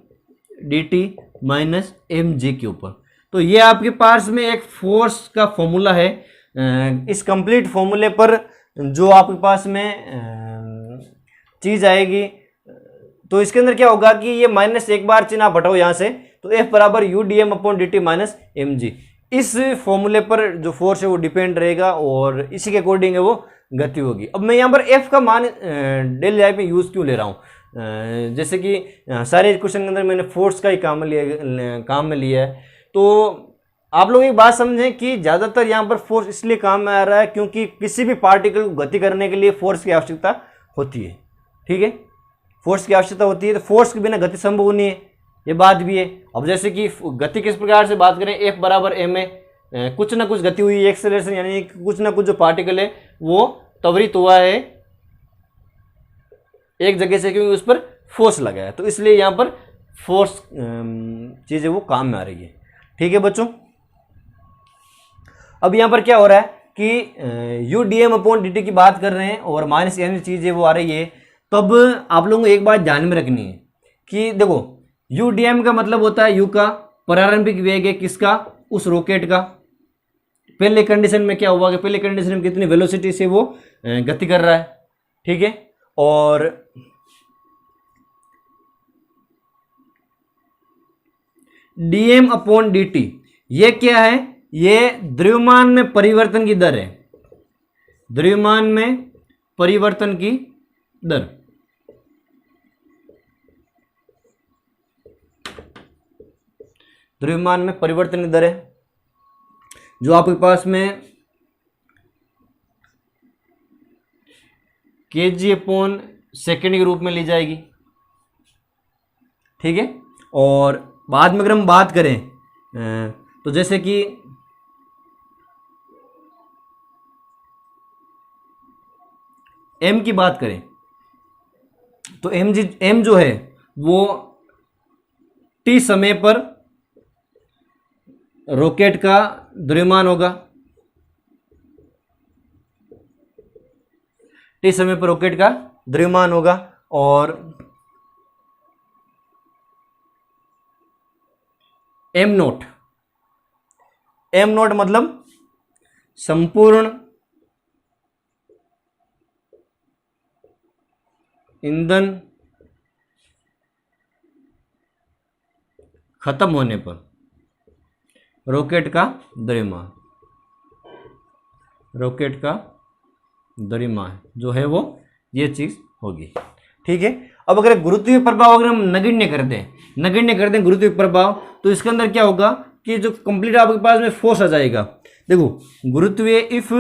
D T minus M G के ऊपर। तो ये आपके पास में एक फोर्स का फॉर्मूला है। इस कंप्लीट फॉर्मूले पर जो आपके पास में चीज़ आएगी, तो इसके अंदर क्या होगा कि ये माइनस एक बार चिन्ह आप हटाओ यहाँ से, तो F बराबर U D M upon D T minus M G, इस फॉर्मूले पर जो फोर्स है वो डिपेंड रहेगा और इसी के अकॉर्डिंग है वो गति होगी। अब मैं यहाँ पर F का मान डेली लाइफ में यूज़ क्यों ले रहा हूँ, जैसे कि सारे क्वेश्चन के अंदर मैंने फोर्स का ही काम में लिया है, तो आप लोग एक बात समझें कि ज़्यादातर यहाँ पर फोर्स इसलिए काम में आ रहा है क्योंकि किसी भी पार्टिकल को गति करने के लिए फोर्स की आवश्यकता होती है। ठीक है, फोर्स की आवश्यकता होती है, तो फोर्स के बिना गति संभव नहीं है, ये बात भी है। अब जैसे कि गति किस प्रकार से बात करें, F बराबर m है, कुछ ना कुछ गति हुई, एक्सेलरेशन यानी कुछ ना कुछ जो पार्टिकल है वो त्वरित हुआ है एक जगह से, क्योंकि उस पर फोर्स लगा है, तो इसलिए यहाँ पर फोर्स चीज़ें वो काम में आ रही है। ठीक है बच्चों, अब यहाँ पर क्या हो रहा है कि U D M upon D T की बात कर रहे हैं और माइनस एम चीज़ें वो आ रही है। तब आप लोगों को एक बात ध्यान में रखनी है कि देखो यू डी एम का मतलब होता है यू का प्रारंभिक वेग है किसका, उस रॉकेट का। पहले कंडीशन में क्या हुआ कि पहले कंडीशन में कितनी वेलोसिटी से वो गति कर रहा है, ठीक है, और D M upon D T ये क्या है, ये द्रव्यमान में परिवर्तन की दर है, द्रव्यमान में परिवर्तन की दर। द्रव्यमान में परिवर्तन की दर है जो आपके पास में kg अपॉन सेकेंड के रूप में ली जाएगी। ठीक है, और बाद में अगर हम बात करें तो जैसे कि m की बात करें तो m जो है वो t समय पर रॉकेट का द्रव्यमान होगा, t समय पर रॉकेट का द्रव्यमान होगा, और m नोट मतलब संपूर्ण ईंधन खत्म होने पर रॉकेट का द्रव्यमान, रॉकेट का द्रव्यमान जो है वो ये चीज होगी। ठीक है, अब अगर गुरुत्वीय प्रभाव अगर हम नगण्य कर दें गुरुत्वीय प्रभाव, तो इसके अंदर क्या होगा कि जो कंप्लीट आपके पास में फोर्स आ जाएगा। देखो गुरुत्वीय, इफ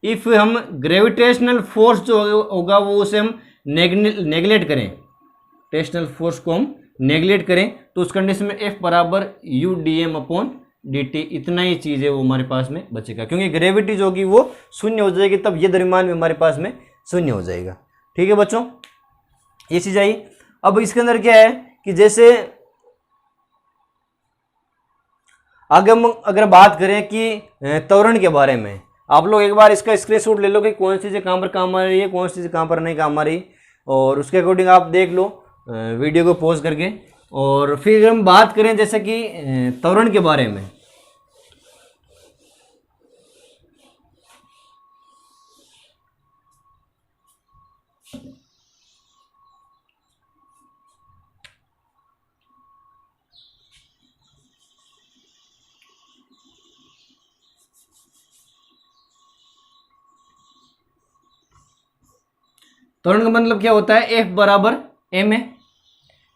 इफ हम ग्रेविटेशनल फोर्स जो होगा वो उसे हम नेगलेक्ट करें, ग्रेविटेशनल फोर्स को हम नेगलेक्ट करें, तो उस कंडीशन में F बराबर U D M upon D t, इतना ही चीज़ है वो हमारे पास में बचेगा, क्योंकि ग्रेविटी जो होगी वो शून्य हो जाएगी, तब ये द्रव्यमान भी हमारे पास में शून्य हो जाएगा। ठीक है बच्चों, ये चीज़ आई। अब इसके अंदर क्या है कि जैसे आगे हम अगर बात करें कि त्वरण के बारे में, आप लोग एक बार इसका स्क्रीनशॉट ले लो कि कौन सी चीज़ें कहाँ पर काम आ रही है, कौन सी चीज़ें कहाँ पर नहीं काम आ रही, और उसके अकॉर्डिंग आप देख लो वीडियो को पॉज करके। और फिर हम बात करें जैसे कि त्वरण के बारे में, त्वरण का मतलब क्या होता है, F बराबर एम ए,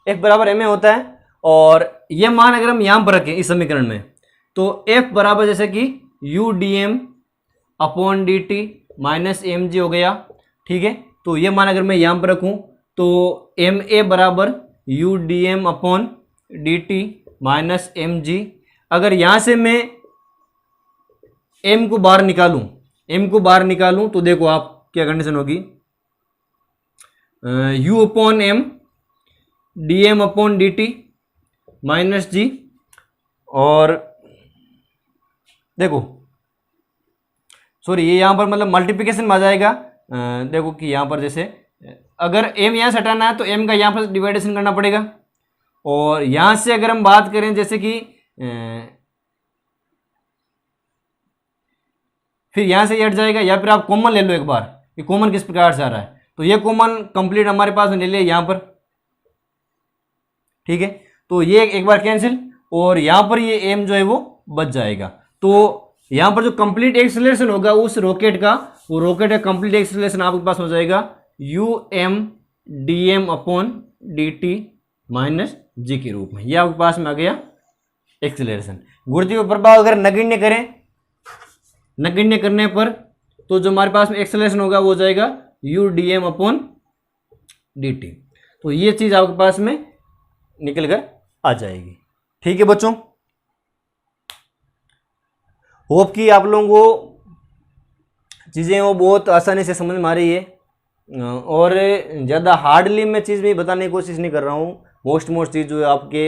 F बराबर एम ए होता है। और ये मान अगर हम यहाँ पर रखें इस समीकरण में, तो F बराबर जैसे कि U D M upon D T minus M g हो गया। ठीक है, तो ये मान अगर मैं यहाँ पर रखूँ तो एम ए बराबर U D M upon D T minus M g. अगर यहाँ से मैं m को बाहर निकालूँ, तो देखो आप क्या कंडीशन होगी, u upon M D M upon D T minus G. और देखो सॉरी, ये यहाँ पर मतलब मल्टीप्लिकेशन में आ जाएगा। देखो कि यहाँ पर जैसे अगर m यहाँ से हटाना है तो m का यहाँ पर डिवाइडेशन करना पड़ेगा। और यहाँ से अगर हम बात करें जैसे कि फिर यहाँ से ये हट जाएगा, या फिर आप कॉमन ले लो एक बार कि कॉमन किस प्रकार से आ रहा है, तो ये कॉमन कंप्लीट हमारे पास में ले लिया यहाँ पर। ठीक है, तो ये एक बार कैंसिल, और यहाँ पर ये m जो है वो बच जाएगा। तो यहाँ पर जो कंप्लीट एक्सेलरेशन होगा उस रॉकेट का, वो रॉकेट का कंप्लीट एक्सेलरेशन आपके पास हो जाएगा U M D M upon D T minus G के रूप में। ये आपके पास में आ गया एक्सेलरेशन। गुरुत्वीय प्रभाव अगर नगण्य करने पर तो जो हमारे पास में एक्सेलरेशन होगा वो हो जाएगा u D M upon D t. तो ये चीज़ आपके पास में निकल कर आ जाएगी। ठीक है बच्चों, होप कि आप लोगों को चीज़ें वो बहुत आसानी से समझ में आ रही है, और ज़्यादा हार्डली मैं चीज़ भी बताने की कोशिश नहीं कर रहा हूँ। मोस्ट चीज़ जो आपके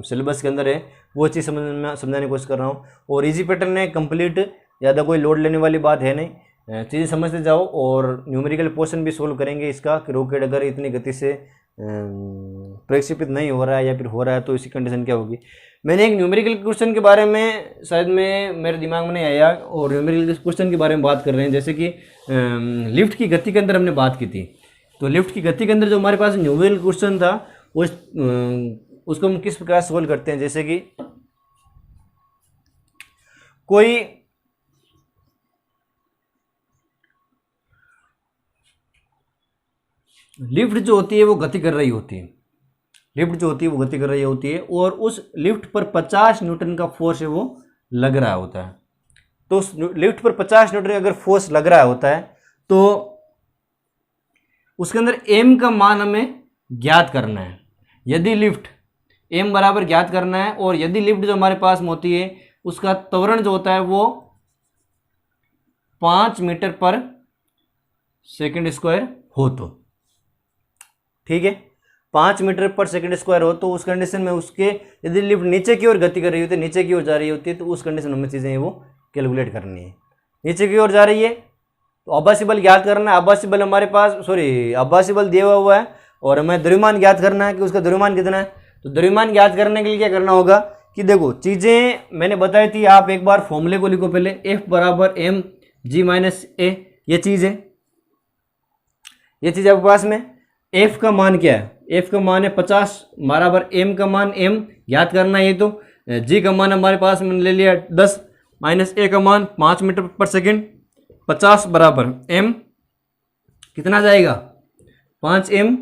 सिलेबस के अंदर है वो चीज़ समझाने की कोशिश कर रहा हूँ। और इजी पैटर्न है, कंप्लीट, ज़्यादा कोई लोड लेने वाली बात है नहीं, चीज़ें समझते जाओ। और न्यूमेरिकल पोर्शन भी सोल्व करेंगे इसका कि रॉकेट अगर इतनी गति से प्रक्षेपित नहीं हो रहा है या फिर हो रहा है तो इसी कंडीशन क्या होगी। मैंने एक न्यूमेरिकल क्वेश्चन के बारे में शायद मेरे दिमाग में नहीं आया, और न्यूमेरिकल क्वेश्चन के बारे में बात कर रहे हैं। जैसे कि लिफ्ट की गति के अंदर हमने बात की थी, तो लिफ्ट की गति के अंदर जो हमारे पास न्यूमेरिकल क्वेश्चन था वो उसको हम किस प्रकार सोल्व करते हैं। जैसे कि कोई लिफ्ट जो होती है वो गति कर रही होती है, और उस लिफ्ट पर 50 न्यूटन का फोर्स है वो लग रहा होता है। तो उस लिफ्ट पर 50 न्यूटन अगर फोर्स लग रहा होता है तो उसके अंदर m का मान हमें ज्ञात करना है। यदि लिफ्ट m बराबर ज्ञात करना है, और यदि लिफ्ट जो हमारे पास में होती है उसका त्वरण जो होता है वो 5 मीटर पर सेकंड स्क्वायर हो, तो ठीक है 5 मीटर पर सेकंड स्क्वायर हो, तो उस कंडीशन में उसके यदि लिफ्ट नीचे की ओर गति कर रही होती है, नीचे की ओर जा रही होती है, तो उस कंडीशन में चीज़ें वो कैलकुलेट करनी है। नीचे की ओर जा रही है तो आभासी बल ज्ञात करना है। आभासी बल हमारे पास आभासी बल दिया हुआ है, और हमें द्रव्यमान ज्ञात करना है कि उसका द्रव्यमान कितना है। तो द्रव्यमान ज्ञात करने के लिए क्या करना होगा कि देखो चीज़ें मैंने बताई थी, आप एक बार फॉर्मूले को लिखो पहले। F बराबर एम जी माइनस ए, ये चीज़ है, ये चीज़ आपके पास में। F का मान क्या है, F का मान है 50 बराबर m का मान m ज्ञात करना है। तो g का मान हमारे पास में ले लिया 10 माइनस a का मान 5 मीटर पर सेकंड, 50 बराबर m कितना जाएगा 5m,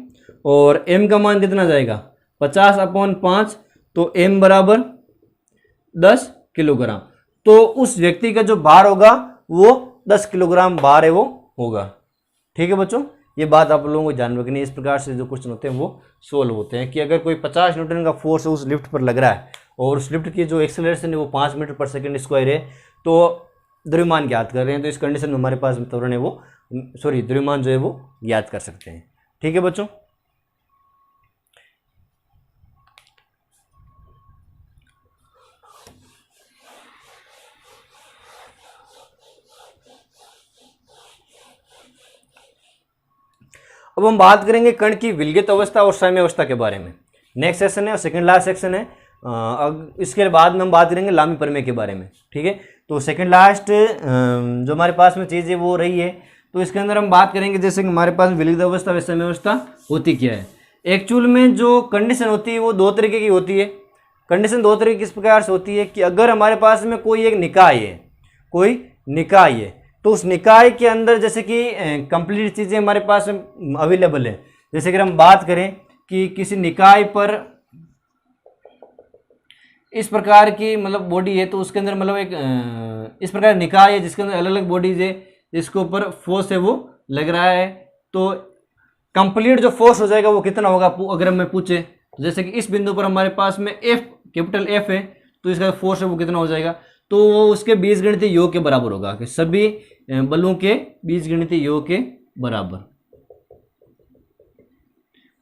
और m का मान कितना जाएगा 50 अपॉन 5, तो m बराबर 10 किलोग्राम। तो उस व्यक्ति का जो भार होगा वो 10 किलोग्राम भार है वो होगा। ठीक है बच्चों, ये बात आप लोगों को ध्यान रखनी है। इस प्रकार से जो क्वेश्चन होते हैं वो सोल्व होते हैं कि अगर कोई 50 न्यूटन का फोर्स उस लिफ्ट पर लग रहा है और उस लिफ्ट की जो एक्सेलरेशन है वो 5 मीटर पर सेकंड स्क्वायर है, तो द्रव्यमान ज्ञात कर रहे हैं, तो इस कंडीशन में हमारे पास त्वरण है वो द्रव्यमान जो है वो ज्ञात कर सकते हैं। ठीक है बच्चों, अब हम बात करेंगे कण की विलगित अवस्था और साम्य अवस्था के बारे में। नेक्स्ट सेक्शन है और सेकंड लास्ट सेक्शन है। अब इसके बाद में हम बात करेंगे लामी प्रमेय के बारे में। ठीक है, तो सेकंड लास्ट जो हमारे पास में चीज़ है वो रही है। तो इसके अंदर हम बात करेंगे जैसे कि हमारे पास विलगित अवस्था व साम्य अवस्था होती क्या है। एक्चुअल में जो कंडीशन होती है वो दो तरीके की होती है। कंडीशन दो तरीके किस प्रकार से होती है कि अगर हमारे पास में कोई एक निकाय है, कोई निकाय है, तो उस निकाय के अंदर जैसे कि कंप्लीट चीज़ें हमारे पास अवेलेबल है। जैसे कि हम बात करें कि किसी निकाय पर इस प्रकार की मतलब बॉडी है, तो उसके अंदर मतलब एक इस प्रकार निकाय है जिसके अंदर अलग अलग बॉडीज है, जिसके ऊपर फोर्स है वो लग रहा है, तो कंप्लीट जो फोर्स हो जाएगा वो कितना होगा अगर हमें पूछे। जैसे कि इस बिंदु पर हमारे पास में एफ, कैपिटल एफ है, तो इसका फोर्स है वो कितना हो जाएगा, तो वो उसके बीजगणितीय योग के बराबर होगा कि सभी बलों के बीजगणितीय योग के बराबर।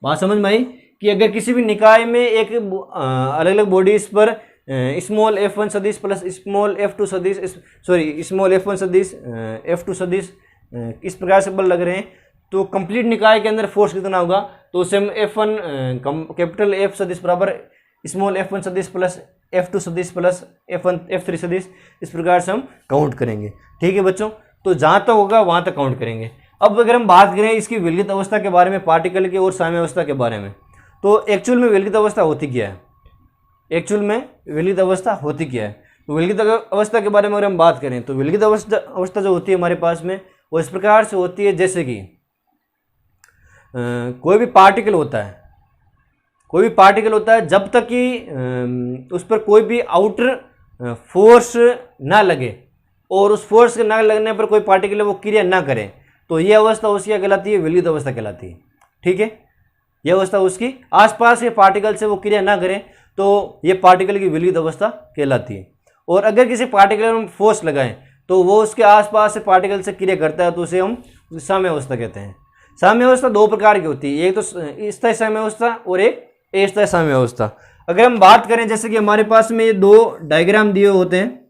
बात समझ में आई कि अगर किसी भी निकाय में एक अलग अलग बॉडीज पर स्मॉल f1 सदिश प्लस स्मॉल f2 सदिश, सॉरी स्मॉल f1 सदिश f2 सदिश इस प्रकार से बल लग रहे हैं, तो कंप्लीट निकाय के अंदर फोर्स कितना होगा, तो उसे हम f1 कैपिटल F सदिश बराबर स्मॉल f1 सदिश प्लस f2 सदिश प्लस f1 f3 सदिश, इस प्रकार से हम काउंट करेंगे। ठीक है बच्चों, तो जहाँ तक होगा वहाँ तक काउंट करेंगे। अब अगर हम बात करें इसकी विलगित अवस्था के बारे में, पार्टिकल की और साम्य अवस्था के बारे में, तो एक्चुअल में विलगित अवस्था होती क्या है, एक्चुअल में विलगित अवस्था होती क्या है। तो विलगित अवस्था के बारे में अगर हम बात करें तो विलगित अवस्था जो होती है हमारे पास में वो इस प्रकार से होती है जैसे कि कोई भी पार्टिकल होता है, कोई भी पार्टिकल होता है, जब तक कि उस पर कोई भी आउटर फोर्स ना लगे और उस फोर्स के ना लगने पर कोई पार्टिकल वो क्रिया ना करे, तो ये अवस्था उसकी क्या कहलाती है, विलगित अवस्था कहलाती है। ठीक है, यह अवस्था उसकी आसपास के पार्टिकल से वो क्रिया ना करें तो ये पार्टिकल की विलगित अवस्था कहलाती है। और अगर किसी पार्टिकल में हम फोर्स लगाएं तो वो उसके आसपास से पार्टिकल से क्रिया करता है, तो उसे हम साम्य अवस्था कहते हैं। साम्य अवस्था दो प्रकार की होती है, एक तो स्थायी साम्य अवस्था और एक अस्थायी साम्य अवस्था। अगर हम बात करें जैसे कि हमारे पास में ये दो डायग्राम दिए होते हैं,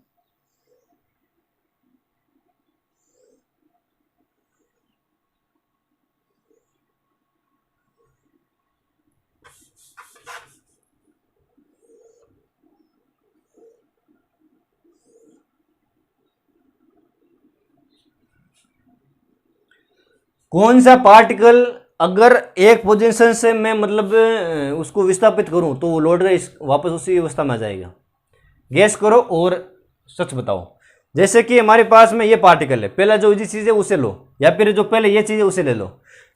कौन सा पार्टिकल अगर एक पोजीशन से मैं मतलब उसको विस्थापित करूं तो वो लौट कर वापस उसी अवस्था में आ जाएगा। गैस करो और सच बताओ। जैसे कि हमारे पास में ये पार्टिकल है, पहला जो चीज़ है उसे लो, या फिर जो पहले ये चीज़ है उसे ले लो,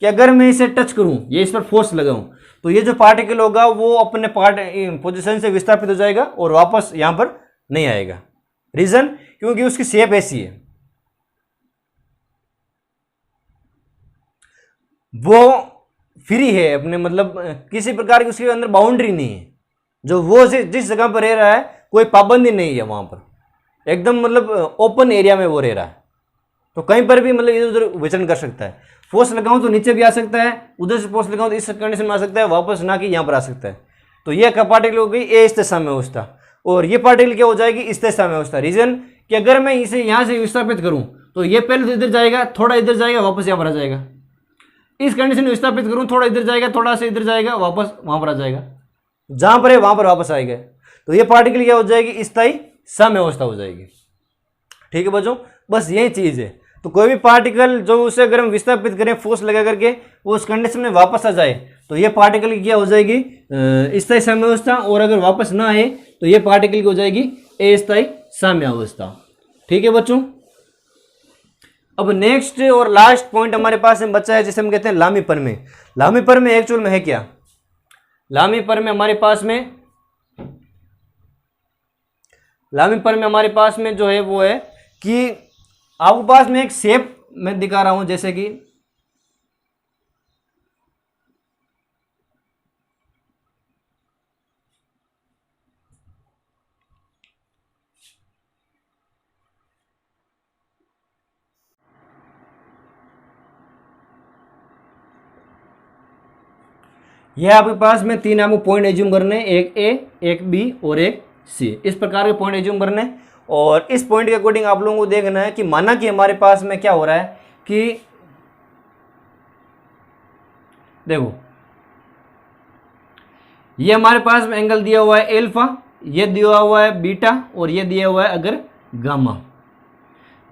कि अगर मैं इसे टच करूं, ये इस पर फोर्स लगाऊं, तो ये जो पार्टिकल होगा वो अपने पोजीशन से विस्थापित हो जाएगा और वापस यहाँ पर नहीं आएगा। रीजन, क्योंकि उसकी शेप ऐसी है, वो फ्री है अपने मतलब किसी प्रकार की उसके अंदर बाउंड्री नहीं है। जो वो जिस जगह पर रह रहा है कोई पाबंदी नहीं है, वहां पर एकदम मतलब ओपन एरिया में वो रह रहा है, तो कहीं पर भी मतलब इधर उधर विचरण कर सकता है। फोर्स लगाऊं तो नीचे भी आ सकता है, उधर से फोर्स लगाऊं तो इस कंडीशन में आ सकता है, वापस ना कि यहाँ पर आ सकता है। तो ये पार्टिकल हो गई अस्थायी साम्य अवस्था, और ये पार्टिकल क्या हो जाएगी, स्थायी साम्य अवस्था। रीजन कि अगर मैं इसे यहाँ से विस्थापित करूँ तो ये पहले तो इधर जाएगा, थोड़ा इधर जाएगा, वापस यहाँ पर आ जाएगा। इस कंडीशन में विस्थापित करूं, थोड़ा इधर जाएगा, थोड़ा सा इधर जाएगा, वापस वहां पर आ जाएगा, जहां पर है वहां पर वापस आएगा। तो ये पार्टिकल क्या हो जाएगी, स्थायी साम्य अवस्था हो जाएगी। ठीक है बच्चों, बस यही चीज है। तो कोई भी पार्टिकल जो उसे अगर हम विस्थापित करें फोर्स लगा करके, वो उस कंडीशन में वापस आ जाए, तो ये पार्टिकल की क्या हो जाएगी, स्थायी साम्य अवस्था। और अगर वापस ना आए तो ये पार्टिकल की हो जाएगी अस्थायी साम्य अवस्था। ठीक है बच्चों, अब नेक्स्ट और लास्ट पॉइंट हमारे पास में बचा है जिसे हम कहते हैं लामी प्रमेय। लामी प्रमेय एक्चुअल में है क्या, लामी प्रमेय हमारे पास में, लामी प्रमेय हमारे पास में जो है वो है कि आपके पास में एक शेप मैं दिखा रहा हूं, जैसे कि यह आपके पास में 3 आपको पॉइंट एज्यूम करने, एक ए, एक बी और एक सी, इस प्रकार के पॉइंट एज्यूम करने। और इस पॉइंट के अकॉर्डिंग आप लोगों को देखना है कि माना कि हमारे पास में क्या हो रहा है कि देखो ये हमारे पास में एंगल दिया हुआ है एल्फा, ये दिया हुआ है बीटा और ये दिया हुआ है अगर गामा,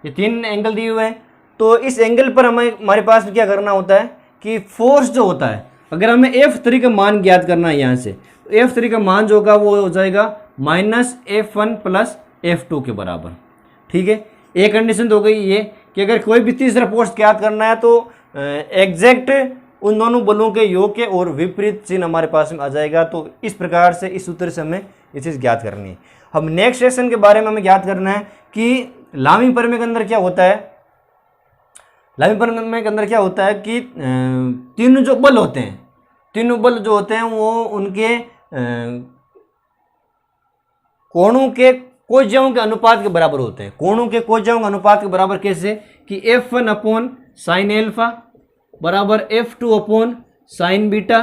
ये 3 एंगल दिए हुए हैं। तो इस एंगल पर हमारे पास में क्या करना होता है कि फोर्स जो होता है, अगर हमें F3 का मान ज्ञात करना है यहाँ से, तो F3 का मान जो होगा वो हो जाएगा -F1 प्लस F2 के बराबर। ठीक है, एक कंडीशन तो हो गई ये कि अगर कोई भी तीसरा फोर्स ज्ञात करना है तो एग्जैक्ट उन दोनों बलों के योग के और विपरीत चिन्ह हमारे पास में आ जाएगा। तो इस प्रकार से इस सूत्र से हमें ये चीज़ ज्ञात करनी है। हम नेक्स्ट सेक्शन के बारे में हमें ज्ञात करना है कि लामी प्रमेय के अंदर क्या होता है। लामी प्रमेय के अंदर क्या होता है कि तीनों जो बल होते हैं, तीनों बल जो होते हैं वो उनके कोणों के कोज्याओं के अनुपात के बराबर होते हैं। कोणों के कोज्याओं के अनुपात के बराबर कैसे कि F1 अपॉन साइन एल्फा बराबर F2 अपॉन साइन बीटा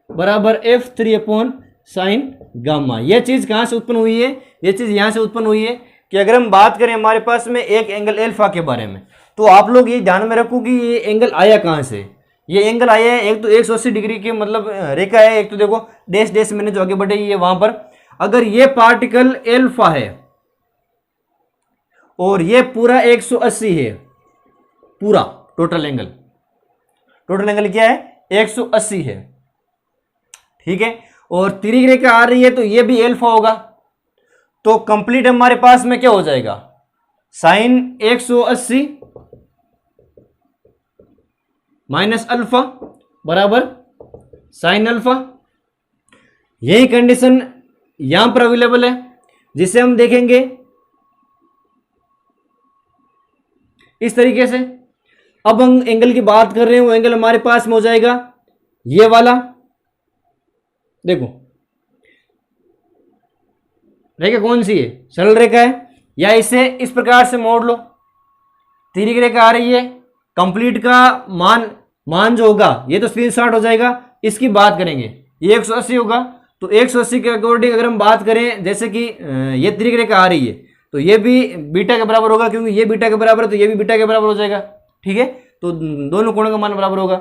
बराबर F3 अपॉन साइन गामा। यह चीज़ कहाँ से उत्पन्न हुई है? यह चीज़ यहाँ से उत्पन्न हुई है कि अगर हम बात करें हमारे पास में एक एंगल एल्फा के बारे में, तो आप लोग ये ध्यान में रखो कि ये एंगल आया कहाँ से। ये एंगल आया है, एक तो 180 डिग्री की मतलब रेखा है, एक तो देखो डैश डैश मैंने जो आगे बढ़ी है वहां पर। अगर ये पार्टिकल एल्फा है और ये पूरा 180 है, पूरा टोटल एंगल क्या है 180 है। ठीक है, और तिरछी रेखा आ रही है तो ये भी एल्फा होगा। तो कंप्लीट हमारे पास में क्या हो जाएगा, साइन 180 माइनस अल्फा बराबर साइन अल्फा। यही कंडीशन यहां पर अवेलेबल है, जिसे हम देखेंगे इस तरीके से। अब हम एंगल की बात कर रहे हैं, वो एंगल हमारे पास में हो जाएगा ये वाला। देखो रेखा कौन सी है, सरल रेखा है, या इसे इस प्रकार से मोड़ लो। तिरछी रेखा आ रही है, कंप्लीट का मान जो होगा ये तो स्क्रीनशॉट हो जाएगा। इसकी बात करेंगे ये 180 होगा, तो 180 के अकॉर्डिंग अगर हम बात करें, जैसे कि ये तिरछी रेखा आ रही है तो ये भी बीटा के बराबर होगा, क्योंकि ये बीटा के बराबर है तो ये भी बीटा के बराबर हो जाएगा। ठीक है, तो दोनों कोणों का मान बराबर होगा।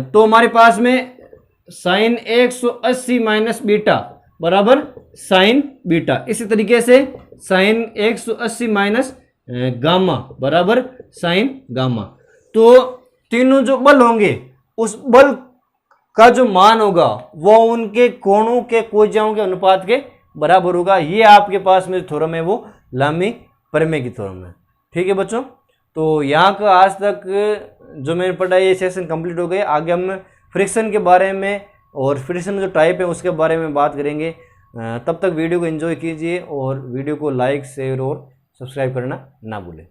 तो हमारे पास में साइन 180 माइनस बीटा बराबर साइन बीटा। इसी तरीके से साइन 180 माइनस गामा बराबर साइन गामा। तो तीनों जो बल होंगे उस बल का जो मान होगा वो उनके कोणों के कोज्याओं के अनुपात के बराबर होगा। ये आपके पास में थ्योरम है वो लामी प्रमेय की थ्योरम है। ठीक है बच्चों, तो यहाँ का आज तक जो मैंने पढ़ा ये सेशन कंप्लीट हो गए। आगे हम फ्रिक्शन के बारे में और फ्रिक्शन जो टाइप है उसके बारे में बात करेंगे। तब तक वीडियो को एंजॉय कीजिए और वीडियो को लाइक शेयर और सब्सक्राइब करना ना भूलें।